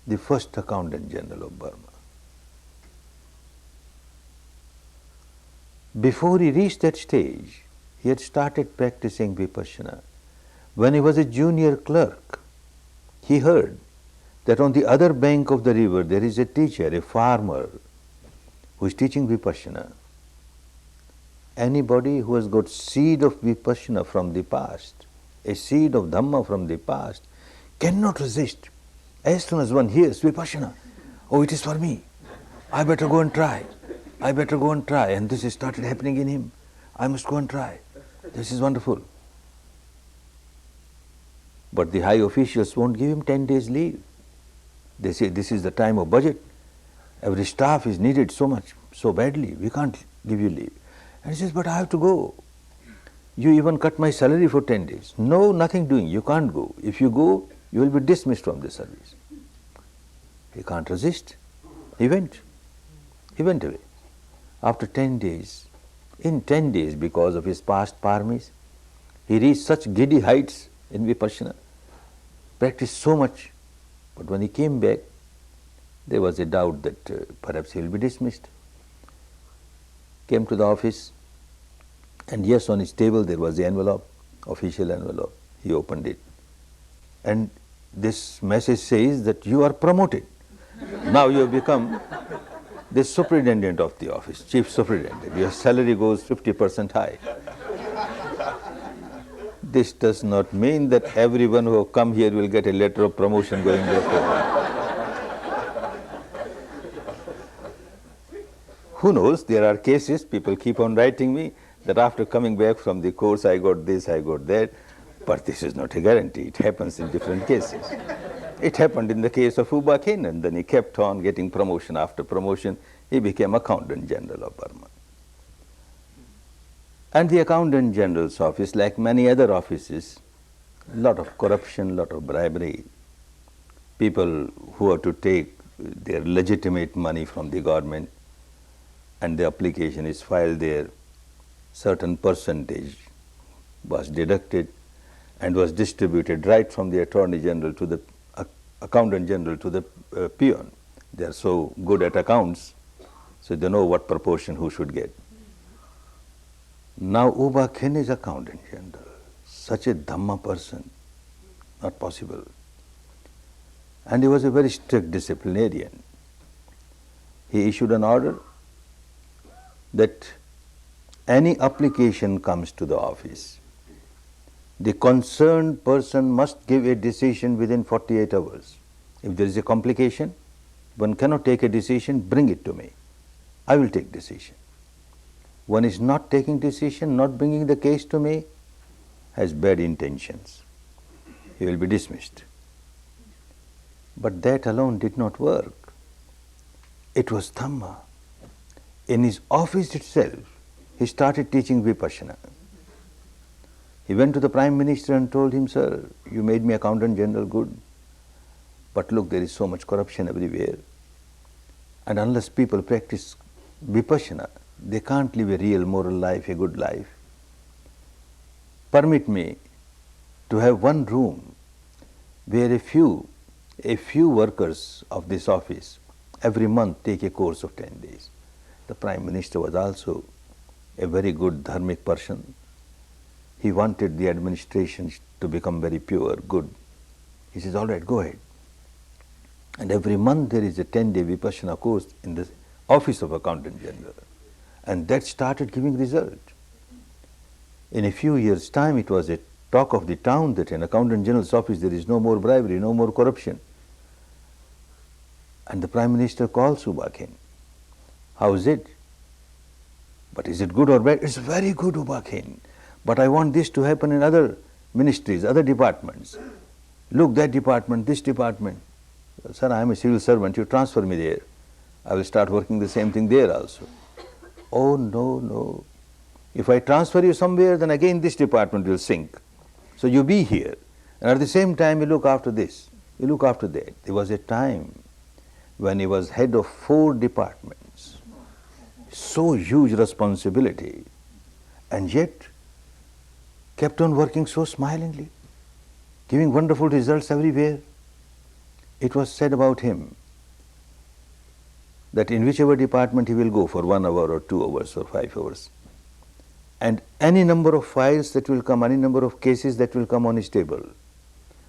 the first accountant general of Burma. Before he reached that stage, he had started practicing Vipassana. When he was a junior clerk, he heard that on the other bank of the river there is a teacher, a farmer, who is teaching Vipassana. Anybody who has got seed of Vipassana from the past, a seed of Dhamma from the past, cannot resist. As soon as one hears Vipassana, oh, it is for me, I better go and try, I better go and try. And this has started happening in him. I must go and try. This is wonderful. But the high officials won't give him 10 days leave. They say this is the time of budget. Every staff is needed so much, so badly, we can't give you leave. And he says, but I have to go. You even cut my salary for 10 days. No, nothing doing, you can't go. If you go, you will be dismissed from the service. He can't resist. He went. He went away. After 10 days, in 10 days, because of his past paramis, he reached such giddy heights in Vipassana, practiced so much. But when he came back, there was a doubt that perhaps he will be dismissed. Came to the office, and yes, on his table there was the envelope, official envelope. He opened it. And this message says that you are promoted. Now you have become the superintendent of the office, chief superintendent. Your salary goes 50% high. This does not mean that everyone who have come here will get a letter of promotion going there. Who knows, there are cases, people keep on writing me that after coming back from the course I got this, I got that, but this is not a guarantee. It happens in different cases. It happened in the case of Ubakin, and then he kept on getting promotion after promotion. He became accountant general of Burma. And the Accountant General's office, like many other offices, lot of corruption, lot of bribery. People who are to take their legitimate money from the government and the application is filed there, certain percentage was deducted and was distributed right from the Attorney General to the Accountant General to the peon. They are so good at accounts, so they know what proportion who should get. Now Uba Khen is Accountant General, such a Dhamma person, not possible. And he was a very strict disciplinarian. He issued an order that any application comes to the office, the concerned person must give a decision within 48 hours. If there is a complication, one cannot take a decision, bring it to me. I will take decision. One is not taking decision, not bringing the case to me, has bad intentions. He will be dismissed. But that alone did not work. It was Dhamma. In his office itself, he started teaching Vipassana. He went to the Prime Minister and told him, "Sir, you made me Accountant General, good. But look, there is so much corruption everywhere. And unless people practice Vipassana, they can't live a real moral life, a good life. Permit me to have one room where a few workers of this office every month take a course of 10 days. The Prime Minister was also a very good dharmic person. He wanted the administration to become very pure, good. He says, all right, go ahead. And every month there is a 10-day Vipassana course in the office of Accountant General. And that started giving result. In a few years' time, it was a talk of the town that in Accountant General's office there is no more bribery, no more corruption. And the Prime Minister calls Uba Khen. How is it? But is it good or bad? It's very good, Uba Khen. But I want this to happen in other ministries, other departments. Look, that department, this department. Sir, I am a civil servant, you transfer me there. I will start working the same thing there also. Oh, no, no. If I transfer you somewhere, then again this department will sink. So you be here. And at the same time, you look after this, you look after that. There was a time when he was head of 4 departments. So huge responsibility. And yet, kept on working so smilingly, giving wonderful results everywhere. It was said about him that in whichever department he will go for 1 hour or 2 hours or 5 hours, and any number of files that will come, any number of cases that will come on his table,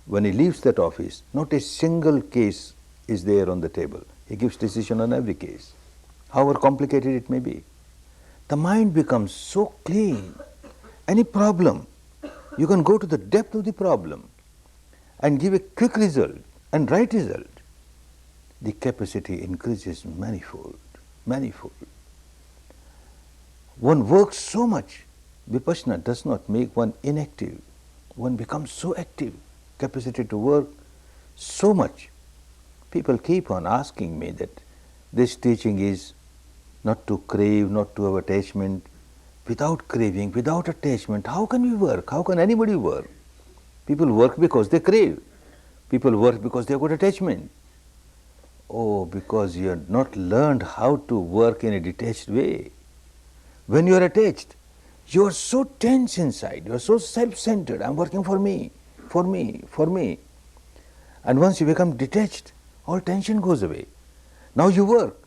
when he leaves that office, not a single case is there on the table. He gives decision on every case, however complicated it may be. The mind becomes so clean. Any problem, you can go to the depth of the problem and give a quick result and right result. The capacity increases manifold, manifold. One works so much. Vipassana does not make one inactive. One becomes so active, capacity to work so much. People keep on asking me that this teaching is not to crave, not to have attachment. Without craving, without attachment, how can we work? How can anybody work? People work because they crave. People work because they have got attachment. Oh, because you have not learned how to work in a detached way. When you are attached, you are so tense inside, you are so self-centered. I am working for me, for me, for me. And once you become detached, all tension goes away. Now you work.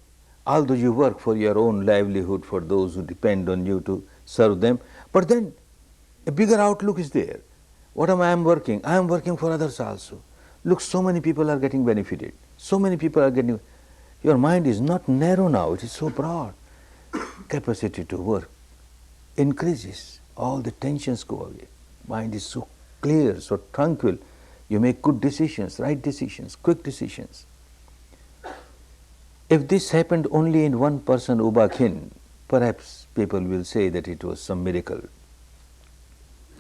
Although you work for your own livelihood, for those who depend on you to serve them, but then a bigger outlook is there. What am I working? I am working for others also. Look, so many people are getting benefited. So many people are getting... Your mind is not narrow now, it is so broad. Capacity to work increases. All the tensions go away. Mind is so clear, so tranquil. You make good decisions, right decisions, quick decisions. If this happened only in one person, Uba Khen, perhaps people will say that it was some miracle.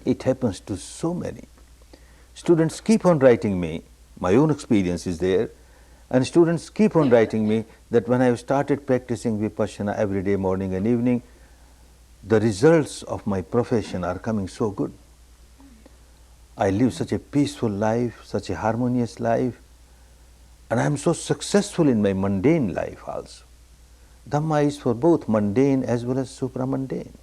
It happens to so many. Students keep on writing me, my own experience is there, and students keep on writing me that when I have started practicing Vipassana every day, morning and evening, the results of my profession are coming so good. I live such a peaceful life, such a harmonious life, and I am so successful in my mundane life also. Dhamma is for both mundane as well as supramundane.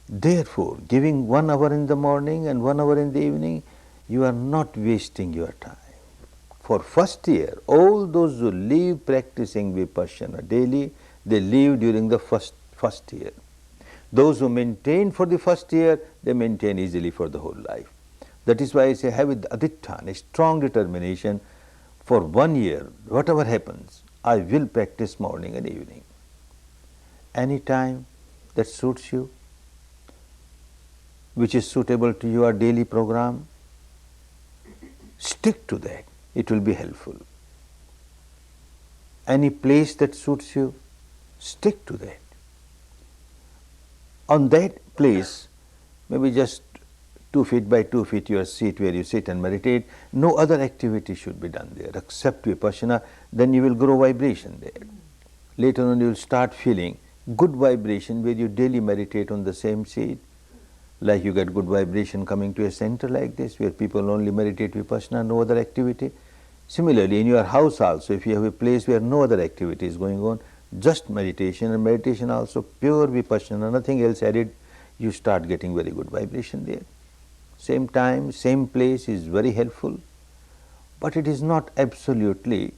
Therefore, giving 1 hour in the morning and 1 hour in the evening, you are not wasting your time. For first year, all those who live practicing Vipassana daily, they live during the first year. Those who maintain for the first year, they maintain easily for the whole life. That is why I say, have with adhitthana, a strong determination. For 1 year, whatever happens, I will practice morning and evening. Any time that suits you, which is suitable to your daily program, stick to that. It will be helpful. Any place that suits you, stick to that. On that place, maybe just 2 feet by 2 feet your seat where you sit and meditate, no other activity should be done there except Vipassana, then you will grow vibration there. Later on you will start feeling good vibration where you daily meditate on the same seat, like you get good vibration coming to a center like this where people only meditate Vipassana, no other activity. Similarly, in your house also, if you have a place where no other activity is going on, just meditation, and meditation also pure Vipassana, nothing else added, you start getting very good vibration there. Same time, same place is very helpful, but it is not absolutely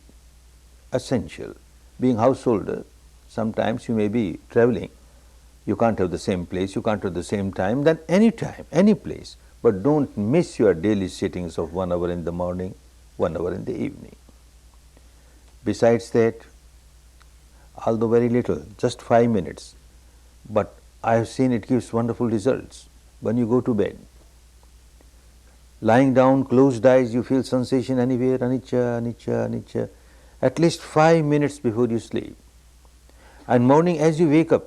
essential. Being householder, sometimes you may be traveling, you can't have the same place, you can't have the same time, then any time, any place, but don't miss your daily sittings of 1 hour in the morning, 1 hour in the evening. Besides that, although very little, just 5 minutes, but I have seen it gives wonderful results. When you go to bed, lying down, closed eyes, you feel sensation anywhere, anicca, anicca, anicca, at least 5 minutes before you sleep. And morning as you wake up,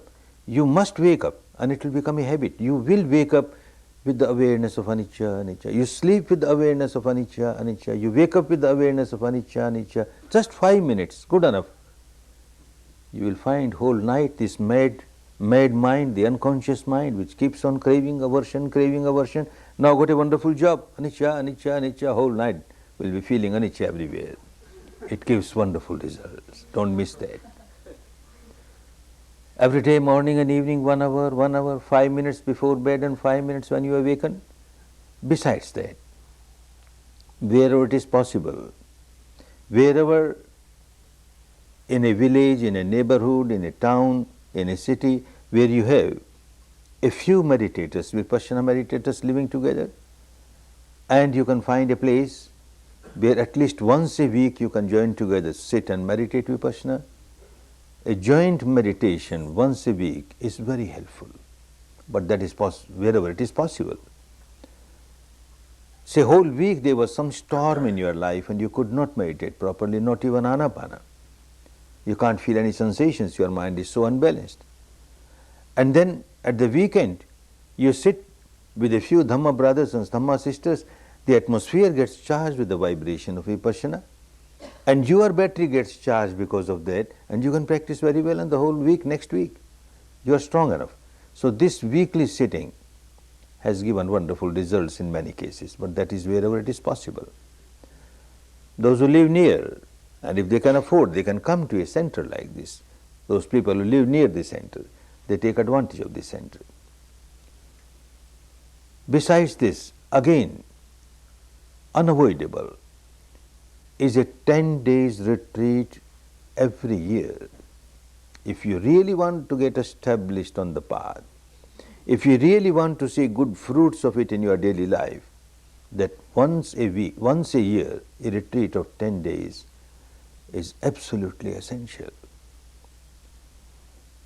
you must wake up and it will become a habit. You will wake up with the awareness of anicca, anicca. You sleep with the awareness of anicca, anicca. You wake up with the awareness of anicca, anicca. Just 5 minutes, good enough. You will find whole night this mad mind, the unconscious mind which keeps on craving aversion, now got a wonderful job. Anicca, anicca, anicca, whole night will be feeling anicca everywhere. It gives wonderful results. Don't miss that. Every day, morning and evening, 1 hour, 5 minutes before bed and 5 minutes when you awaken. Besides that, wherever it is possible, wherever in a village, in a neighborhood, in a town, in a city, where you have a few meditators, Vipassana meditators living together, and you can find a place where at least once a week you can join together, sit and meditate Vipassana. A joint meditation once a week is very helpful, but that is wherever it is possible. Say whole week there was some storm in your life and you could not meditate properly, not even Anapana. You can't feel any sensations, your mind is so unbalanced. And then at the weekend, you sit with a few Dhamma brothers and Dhamma sisters, the atmosphere gets charged with the vibration of Vipassana, and your battery gets charged because of that, and you can practice very well, and the whole week, next week, you are strong enough. So this weekly sitting has given wonderful results in many cases, but that is wherever it is possible. Those who live near, and if they can afford, they can come to a center like this. Those people who live near the center, they take advantage of the center. Besides this, again, unavoidable is a 10 days retreat every year. If you really want to get established on the path, if you really want to see good fruits of it in your daily life, that once a week, once a year, a retreat of 10 days is absolutely essential.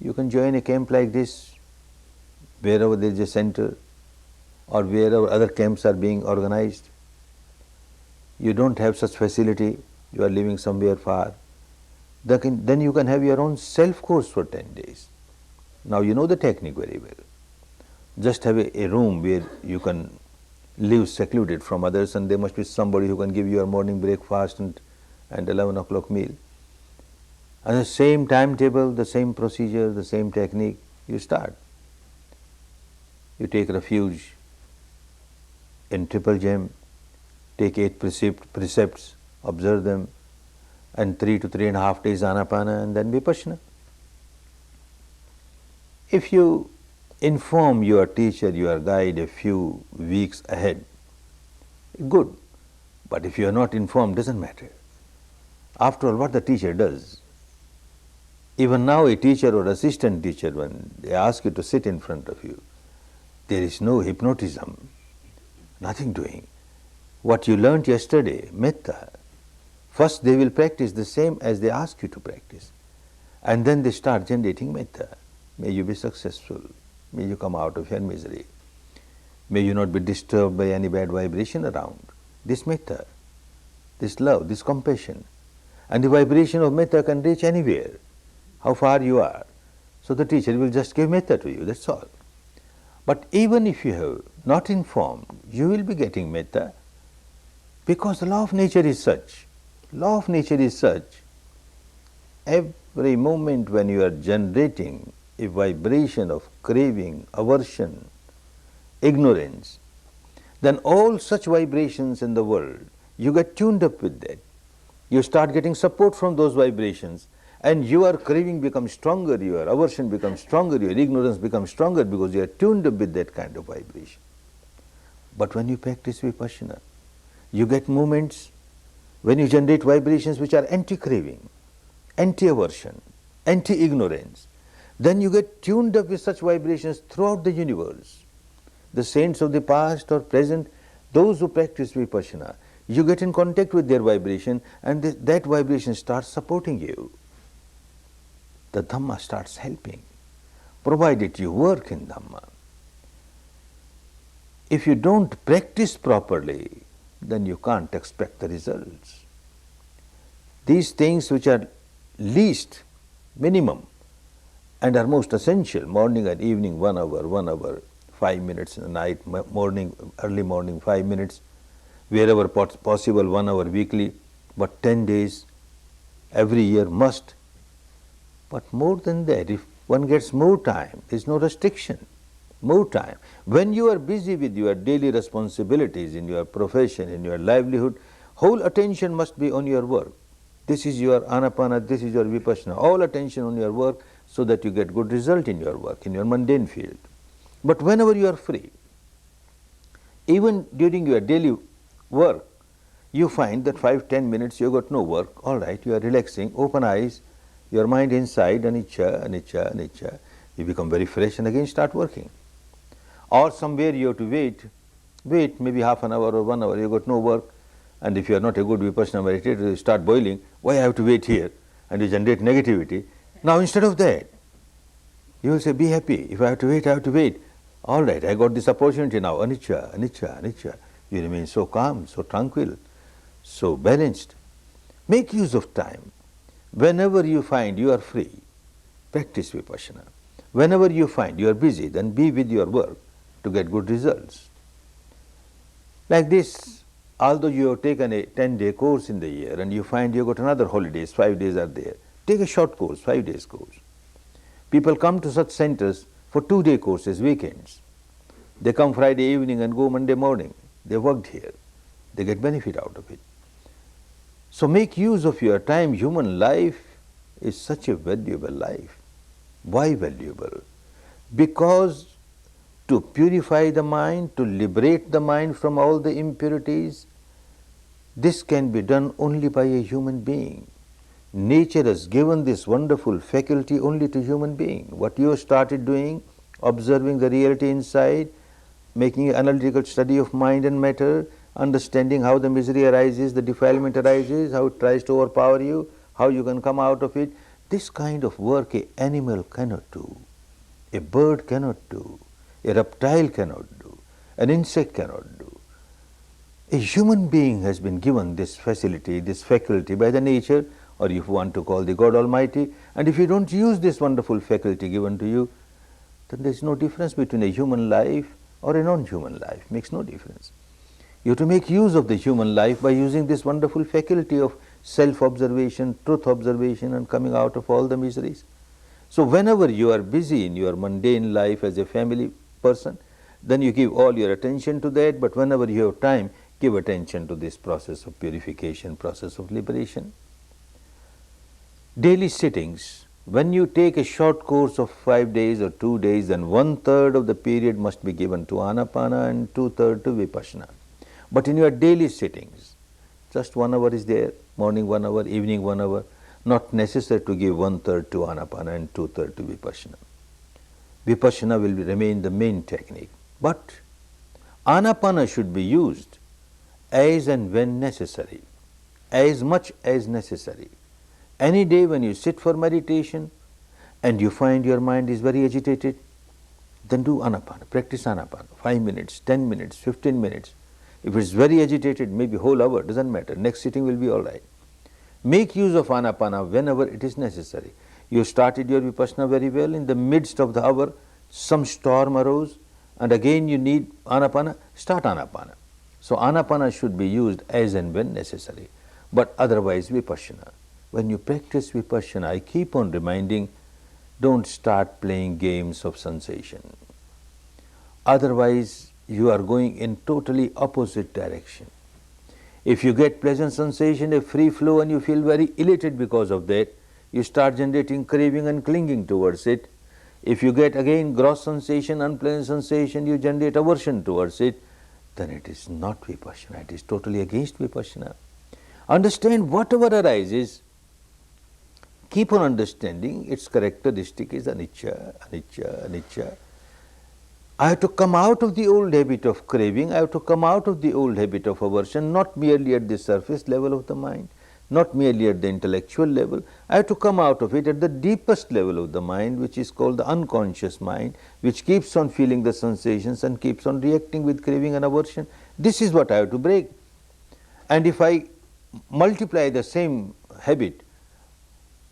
You can join a camp like this wherever there is a center or wherever other camps are being organized. You don't have such facility, you are living somewhere far, then you can have your own self-course for 10 days. Now you know the technique very well. Just have a room where you can live secluded from others, and there must be somebody who can give you your morning breakfast and 11 o'clock meal. And the same timetable, the same procedure, the same technique, you start. You take refuge in triple gem, take 8 precepts, observe them, and 3 to 3.5 days Anapana, and then Vipassana. If you inform your teacher, your guide a few weeks ahead, good. But if you are not informed, doesn't matter. After all, what the teacher does, even now a teacher or assistant teacher, when they ask you to sit in front of you, there is no hypnotism, nothing doing. What you learnt yesterday, metta, first they will practice the same as they ask you to practice. And then they start generating metta. May you be successful. May you come out of your misery. May you not be disturbed by any bad vibration around. This metta, this love, this compassion. And the vibration of metta can reach anywhere, how far you are. So the teacher will just give metta to you, that's all. But even if you have not informed, you will be getting metta, because the law of nature is such. Law of nature is such. Every moment when you are generating a vibration of craving, aversion, ignorance, then all such vibrations in the world, you get tuned up with that. You start getting support from those vibrations, and your craving becomes stronger, your aversion becomes stronger, your ignorance becomes stronger, because you are tuned up with that kind of vibration. But when you practice Vipassana, you get moments when you generate vibrations which are anti-craving, anti-aversion, anti-ignorance. Then you get tuned up with such vibrations throughout the universe. The saints of the past or present, those who practice Vipassana, you get in contact with their vibration, and that vibration starts supporting you. The Dhamma starts helping, provided you work in Dhamma. If you don't practice properly, then you can't expect the results. These things which are least, minimum, and are most essential, morning and evening 1 hour, 5 minutes in the night, morning, early morning 5 minutes, wherever possible 1 hour weekly, but 10 days every year must. But more than that, if one gets more time, there is no restriction, more time. When you are busy with your daily responsibilities, in your profession, in your livelihood, whole attention must be on your work. This is your Anapana, this is your Vipassana, all attention on your work, so that you get good result in your work, in your mundane field. But whenever you are free, even during your daily work, you find that 5-10 minutes you got no work, all right, you are relaxing, open eyes, your mind inside, anicca, anicca, anicca, you become very fresh and again start working. Or somewhere you have to wait maybe half an hour or 1 hour, you got no work, and if you are not a good Vipassana meditator, you start boiling, why I have to wait here, and you generate negativity. Now instead of that, you will say, be happy, if I have to wait, I have to wait. All right, I got this opportunity now, anicca, anicca, anicca. You remain so calm, so tranquil, so balanced. Make use of time. Whenever you find you are free, practice Vipassana. Whenever you find you are busy, then be with your work to get good results. Like this, although you have taken a 10-day course in the year and you find you got another holidays, 5 days are there, take a short course, 5 days course. People come to such centers for 2-day courses, weekends. They come Friday evening and go Monday morning. They worked here. They get benefit out of it. So make use of your time. Human life is such a valuable life. Why valuable? Because to purify the mind, to liberate the mind from all the impurities, this can be done only by a human being. Nature has given this wonderful faculty only to human being. What you have started doing, observing the reality inside, making an analytical study of mind and matter, understanding how the misery arises, the defilement arises, how it tries to overpower you, how you can come out of it. This kind of work an animal cannot do, a bird cannot do, a reptile cannot do, an insect cannot do. A human being has been given this facility, this faculty by the nature, or if you want to call the God Almighty, and if you don't use this wonderful faculty given to you, then there is no difference between a human life or a non-human life, makes no difference. You have to make use of the human life by using this wonderful faculty of self-observation, truth observation, and coming out of all the miseries. So whenever you are busy in your mundane life as a family person, then you give all your attention to that, but whenever you have time, give attention to this process of purification, process of liberation. Daily sittings. When you take a short course of 5 days or 2 days, then 1/3 of the period must be given to Anapana and 2/3 to Vipassana. But in your daily sittings, just 1 hour is there, morning 1 hour, evening 1 hour, not necessary to give 1/3 to Anapana and 2/3 to Vipassana. Vipassana will remain the main technique. But Anapana should be used as and when necessary, as much as necessary. Any day when you sit for meditation and you find your mind is very agitated, then do Anapana, practice Anapana, 5 minutes, 10 minutes, 15 minutes. If it's very agitated, maybe whole hour, doesn't matter, next sitting will be all right. Make use of Anapana whenever it is necessary. You started your Vipassana very well, in the midst of the hour, some storm arose, and again you need Anapana, start Anapana. So Anapana should be used as and when necessary, but otherwise Vipassana. When you practice Vipassana, I keep on reminding, don't start playing games of sensation. Otherwise, you are going in totally opposite direction. If you get pleasant sensation, a free flow, and you feel very elated because of that, you start generating craving and clinging towards it. If you get again gross sensation, unpleasant sensation, you generate aversion towards it, then it is not Vipassana, it is totally against Vipassana. Understand whatever arises, keep on understanding its characteristic is anicca, anicca, anicca. I have to come out of the old habit of craving, I have to come out of the old habit of aversion, not merely at the surface level of the mind, not merely at the intellectual level. I have to come out of it at the deepest level of the mind, which is called the unconscious mind, which keeps on feeling the sensations and keeps on reacting with craving and aversion. This is what I have to break. And if I multiply the same habit,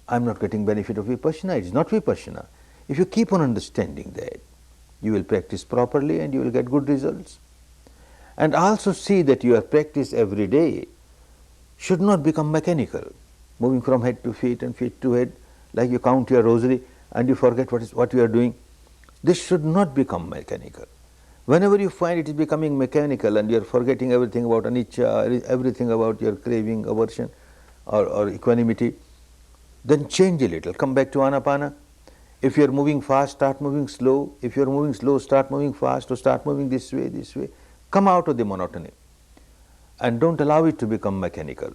I am not getting benefit of Vipassana, it is not Vipassana. If you keep on understanding that, you will practice properly and you will get good results. And also see that your practice every day should not become mechanical, moving from head to feet and feet to head, like you count your rosary and you forget what you are doing. This should not become mechanical. Whenever you find it is becoming mechanical and you are forgetting everything about anicca, everything about your craving, aversion or equanimity, then change a little, come back to Anapana. If you are moving fast, start moving slow. If you are moving slow, start moving fast, or start moving this way, this way. Come out of the monotony and don't allow it to become mechanical.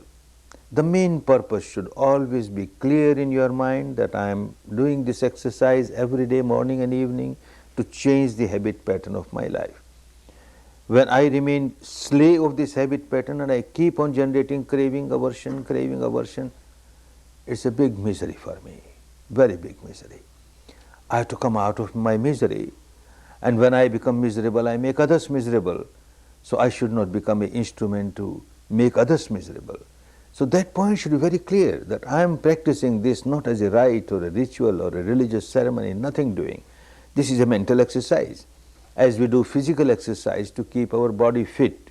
The main purpose should always be clear in your mind that I am doing this exercise every day, morning and evening, to change the habit pattern of my life. When I remain slave of this habit pattern and I keep on generating craving, aversion, it's a big misery for me, very big misery. I have to come out of my misery, and when I become miserable, I make others miserable. So I should not become an instrument to make others miserable. So that point should be very clear, that I am practicing this not as a rite or a ritual or a religious ceremony, nothing doing. This is a mental exercise. As we do physical exercise to keep our body fit,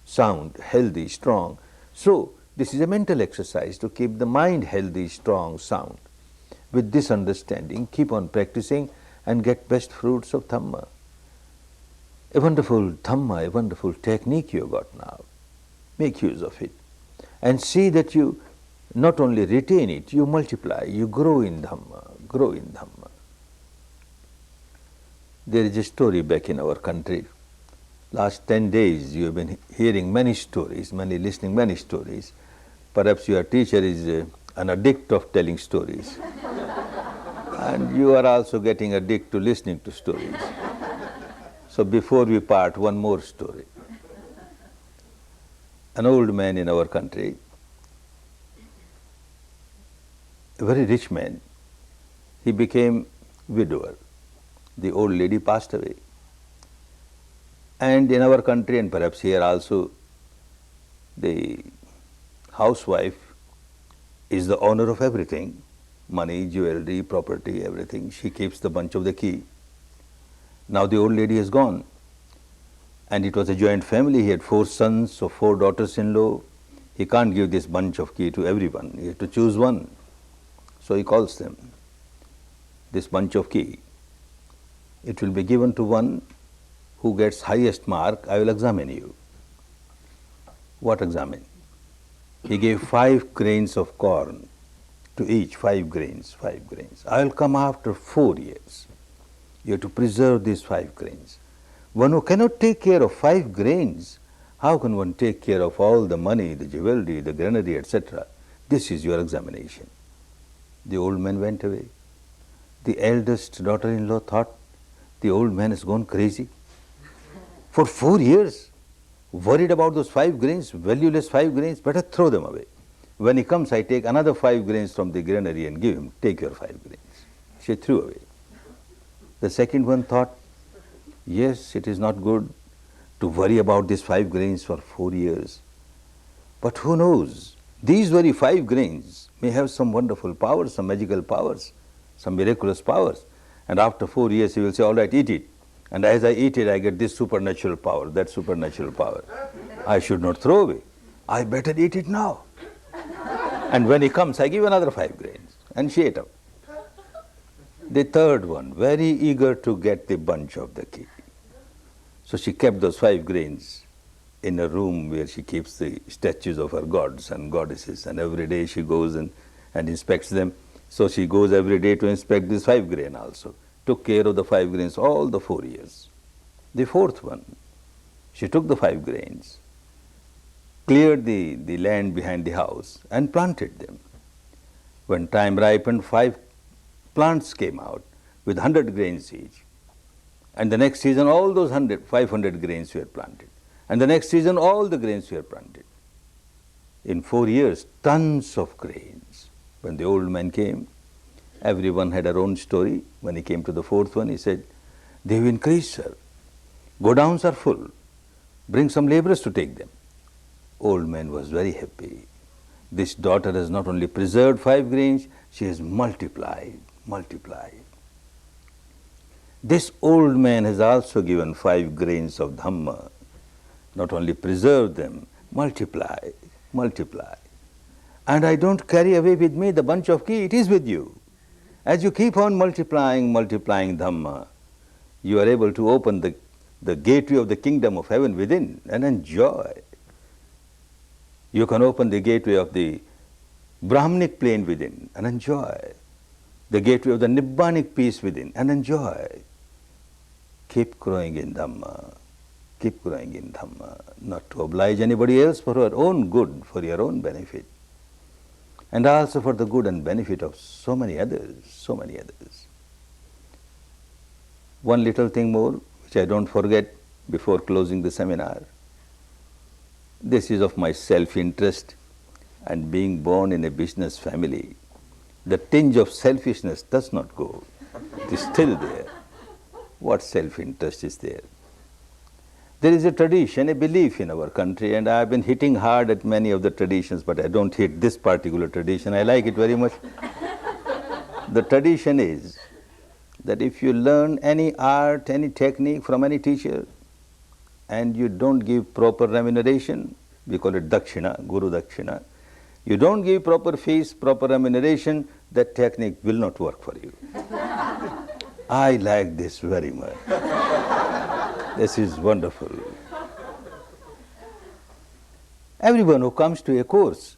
sound, healthy, strong, so this is a mental exercise to keep the mind healthy, strong, sound. With this understanding, keep on practicing and get best fruits of Dhamma. A wonderful Dhamma, a wonderful technique you have got now. Make use of it and see that you not only retain it, you multiply, you grow in Dhamma, grow in Dhamma. There is a story back in our country. Last 10 days you have been hearing many stories, listening many stories. Perhaps your teacher is an addict of telling stories. And you are also getting addicted to listening to stories. So before we part, one more story. An old man in our country, a very rich man, he became widower. The old lady passed away. And in our country, and perhaps here also, the housewife is the owner of everything, money, jewelry, property, everything. She keeps the bunch of the key. Now the old lady has gone, and it was a joint family. He had 4 sons or 4 daughters-in-law. He can't give this bunch of key to everyone. He has to choose one. So he calls them. This bunch of key, it will be given to one who gets highest mark. I will examine you. What examine? He gave 5 grains of corn to each, 5 grains, 5 grains. I will come after 4 years. You have to preserve these 5 grains. One who cannot take care of 5 grains, how can one take care of all the money, the jewelry, the granary, etc.? This is your examination. The old man went away. The eldest daughter-in-law thought, the old man has gone crazy. For 4 years, worried about those 5 grains, valueless 5 grains, better throw them away. When he comes, I take another 5 grains from the granary and give him, take your 5 grains. She threw away. The second one thought, yes, it is not good to worry about these 5 grains for 4 years. But who knows, these very 5 grains may have some wonderful powers, some magical powers, some miraculous powers. And after 4 years he will say, all right, eat it. And as I eat it, I get this supernatural power, that supernatural power. I should not throw away. I better eat it now. And when he comes, I give another 5 grains. And she ate up. The third one, very eager to get the bunch of the key. So she kept those 5 grains in a room where she keeps the statues of her gods and goddesses. And every day she goes and inspects them. So she goes every day to inspect this 5 grain also. Took care of the 5 grains all the 4 years. The fourth one, she took the 5 grains, cleared the land behind the house and planted them. When time ripened, 5 plants came out with 100 grains each. And the next season, all those 500 grains were planted. And the next season, all the grains were planted. In 4 years, tons of grains. When the old man came, everyone had their own story. When he came to the fourth one, he said, they've increased, sir. Godowns are full. Bring some laborers to take them. Old man was very happy. This daughter has not only preserved 5 grains, she has multiplied. This old man has also given 5 grains of Dhamma. Not only preserve them, multiply. And I don't carry away with me the bunch of key, it is with you. As you keep on multiplying Dhamma, you are able to open the gateway of the kingdom of heaven within and enjoy. You can open the gateway of the Brahmanic plane within and enjoy. The gateway of the Nibbanic peace within and enjoy. Keep growing in Dhamma. Not to oblige anybody else, for your own good, for your own benefit. And also for the good and benefit of so many others. One little thing more, which I don't forget before closing the seminar. This is of my self-interest, and being born in a business family, the tinge of selfishness does not go. It is still there. What self-interest is there? There is a tradition, a belief in our country, and I have been hitting hard at many of the traditions, but I don't hit this particular tradition. I like it very much. The tradition is that if you learn any art, any technique from any teacher, and you don't give proper remuneration, we call it dakshina, guru dakshina, you don't give proper fees, proper remuneration, that technique will not work for you. I like this very much. This is wonderful. Everyone who comes to a course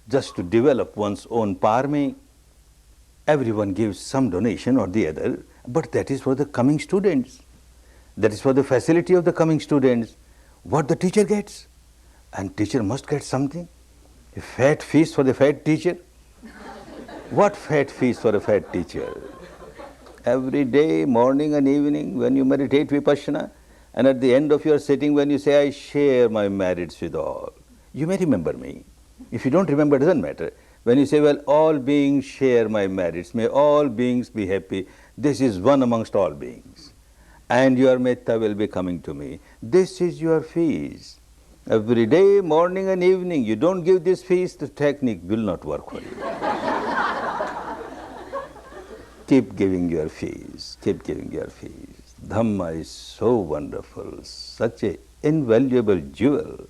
just to develop one's own parami, everyone gives some donation or the other, but that is for the coming students. That is for the facility of the coming students. What the teacher gets, and teacher must get something. A fat feast for the fat teacher. What fat feast for a fat teacher? Every day, morning and evening, when you meditate Vipassana, and at the end of your sitting, when you say, I share my merits with all, you may remember me. If you don't remember, it doesn't matter. When you say, well, all beings share my merits, may all beings be happy, this is one amongst all beings. And your metta will be coming to me. This is your feast. Every day, morning and evening, you don't give this feast, the technique will not work for you. Keep giving your feast, Dhamma is so wonderful, such an invaluable jewel.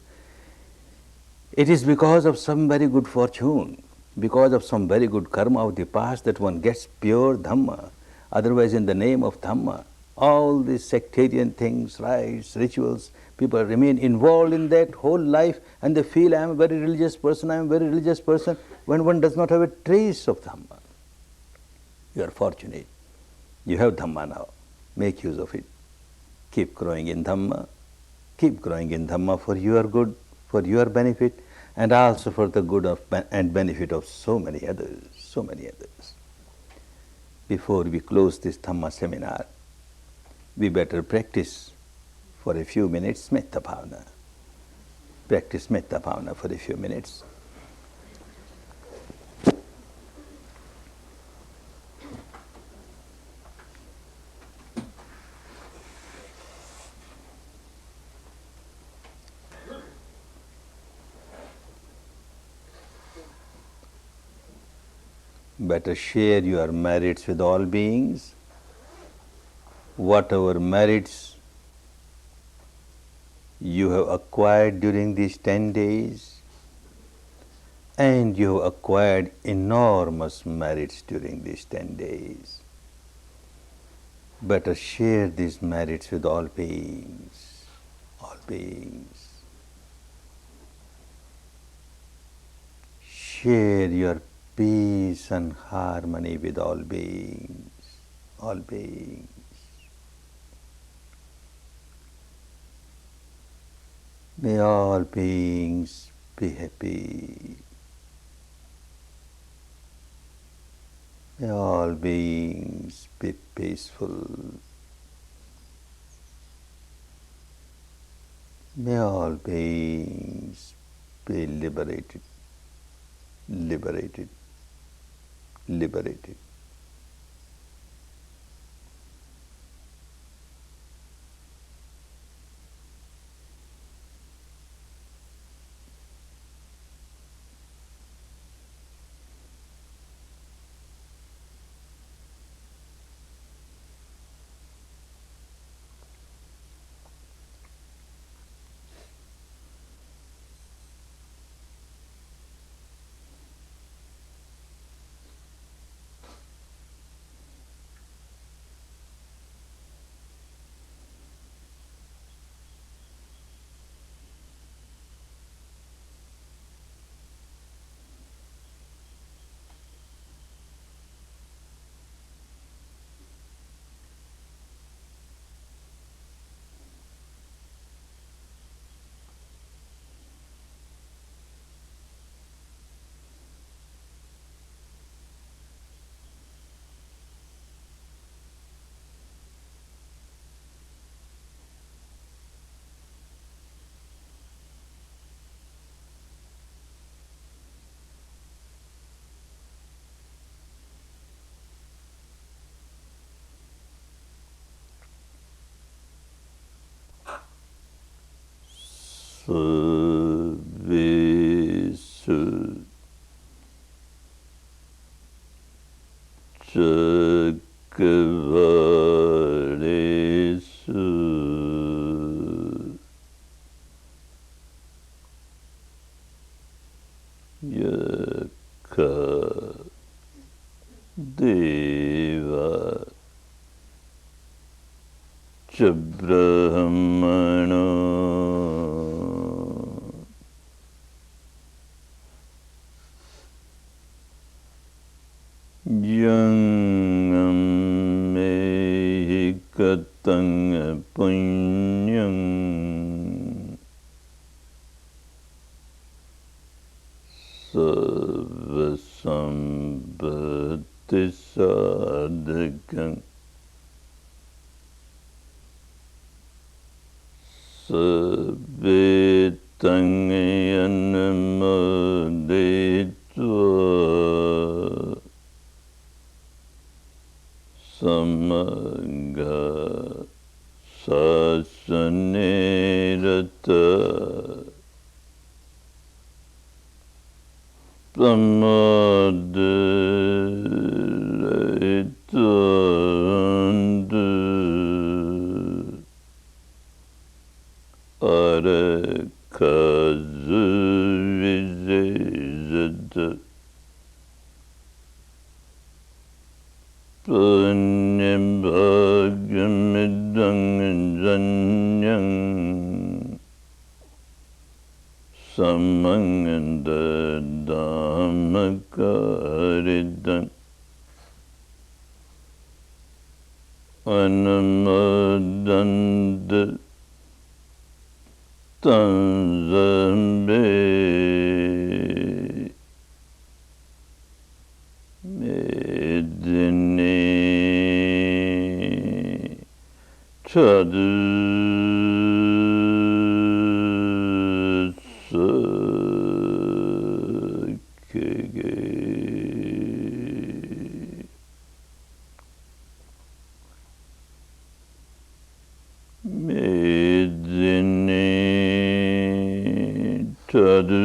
It is because of some very good fortune, because of some very good karma of the past that one gets pure Dhamma. Otherwise, in the name of Dhamma, all these sectarian things, rites, rituals, people remain involved in that whole life and they feel, I am a very religious person, I am a very religious person, when one does not have a trace of Dhamma. You are fortunate. You have Dhamma now. Make use of it. Keep growing in Dhamma. Keep growing in Dhamma for your good, for your benefit, and also for the good of and benefit of so many others, so many others. Before we close this Dhamma seminar, we better practice for a few minutes Metta Bhavana. Practice Metta Bhavana for a few minutes. Better share your merits with all beings. Whatever merits you have acquired during these 10 days, and you have acquired enormous merits during these 10 days. Better share these merits with all beings, all beings. Share your peace and harmony with all beings, all beings. May all beings be happy. May all beings be peaceful. May all beings be liberated, liberated, liberated. Servisu Chakavarisu Yaka Deva Chabrahmana Yangam Mehikatang Punyam Sarvasambhati Sadhakam Sabetang Yanamodetva Samaga Sasanerata Pramadaritandu Arakazu punyam bhagyamidang janyam samanganda dhammakaridam anamadanda tanzambe medine chadu sakege medine chadu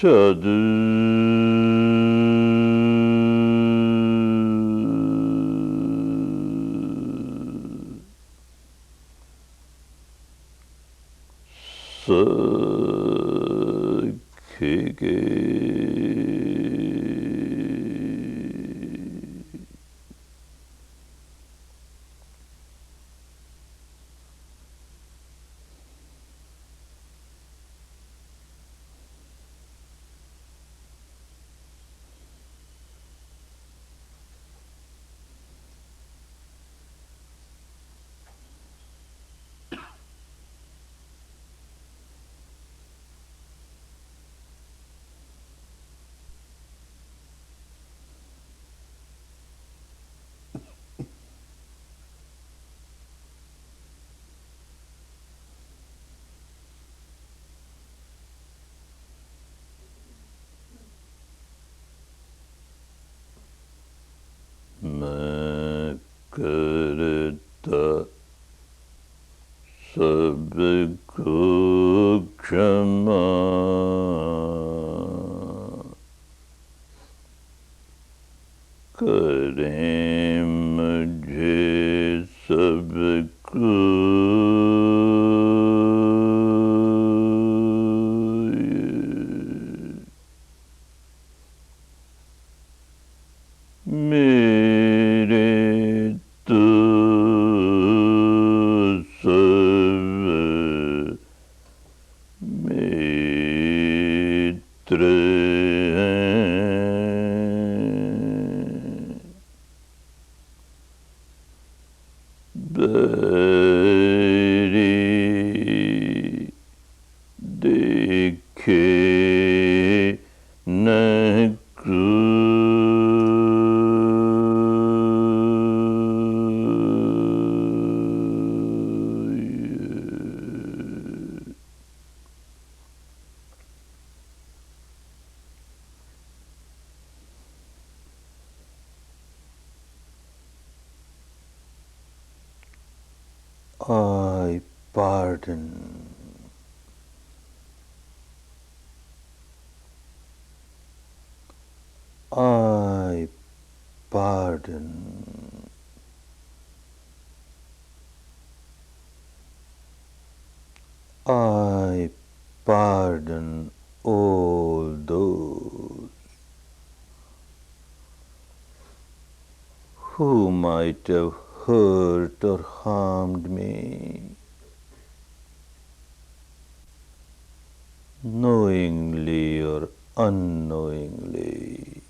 chadu sakege makarita sabko kshama kare mujhe sabko mere tu save mitre bari dekhe nakru I pardon. I pardon. I pardon all those who might have hurt or harmed me, knowingly or unknowingly,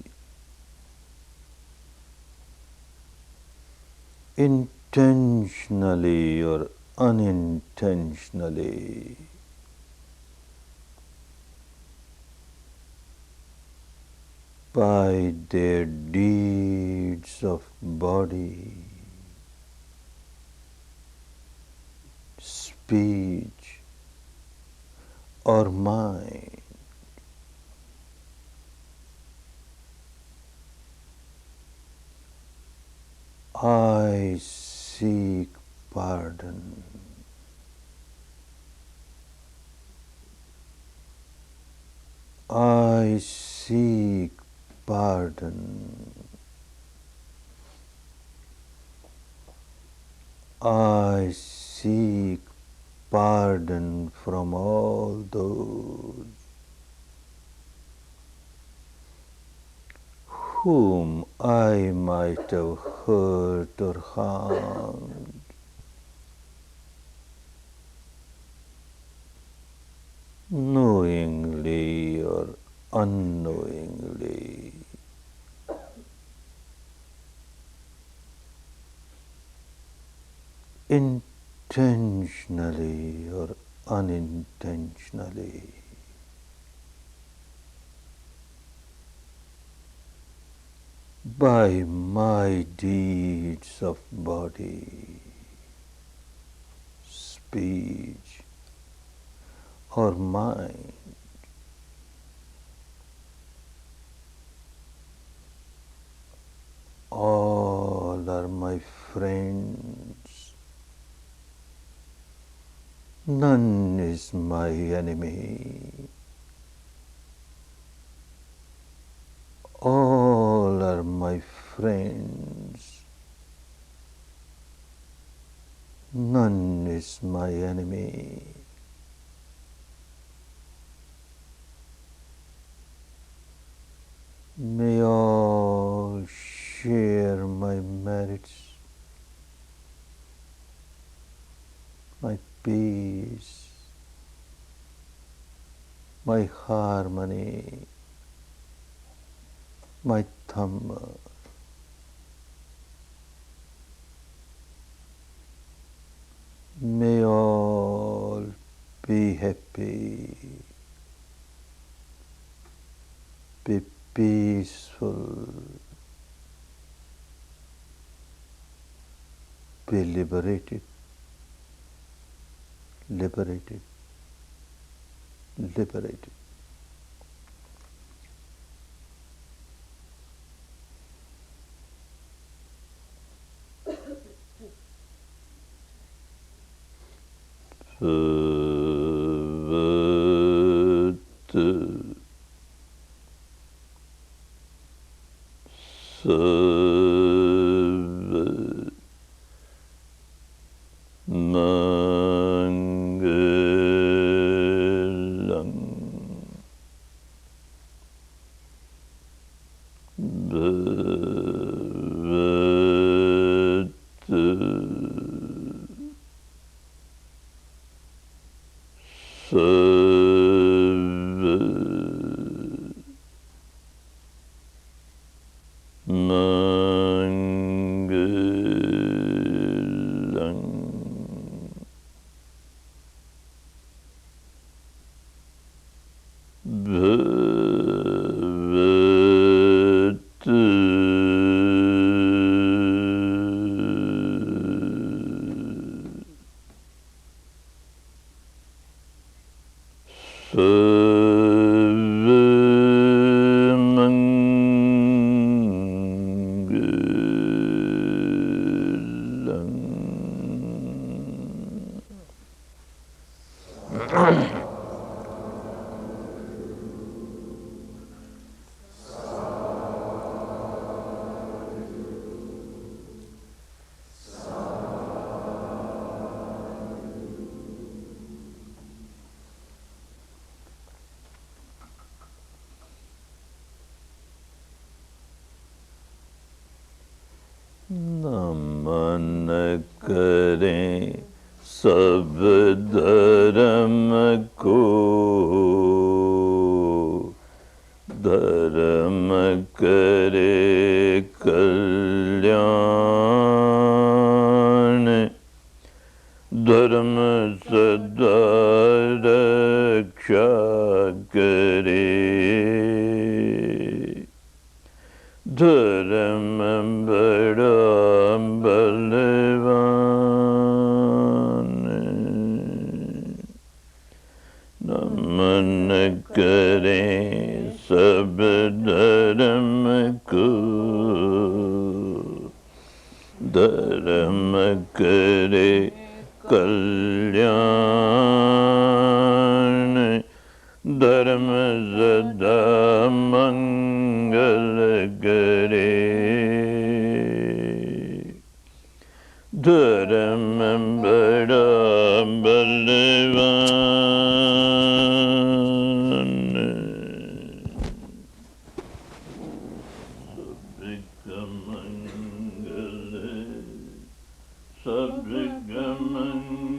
intentionally or unintentionally. By their deeds of body, speech, or mind. I seek pardon. I seek pardon. I seek pardon from all those whom I might have hurt or harmed. Knowingly or unknowingly. Intentionally or unintentionally. By my deeds of body, speech, or mind. All are my friends. None is my enemy. All are my friends. None is my enemy. May all share my merits, my peace, my harmony, my Dhamma. May all be happy, be peaceful, be liberated, liberated, liberated. नमन करें सब धर्म को, धर्म करे कल्याण, धर्म सदा रक्षा करे, धर्म बड़ा बलवान, नमन करें सब धर्म को, धर्म करे कल्याण धर्म सदा मंगल करे धर्म बड़ा बलवान सबका मंगल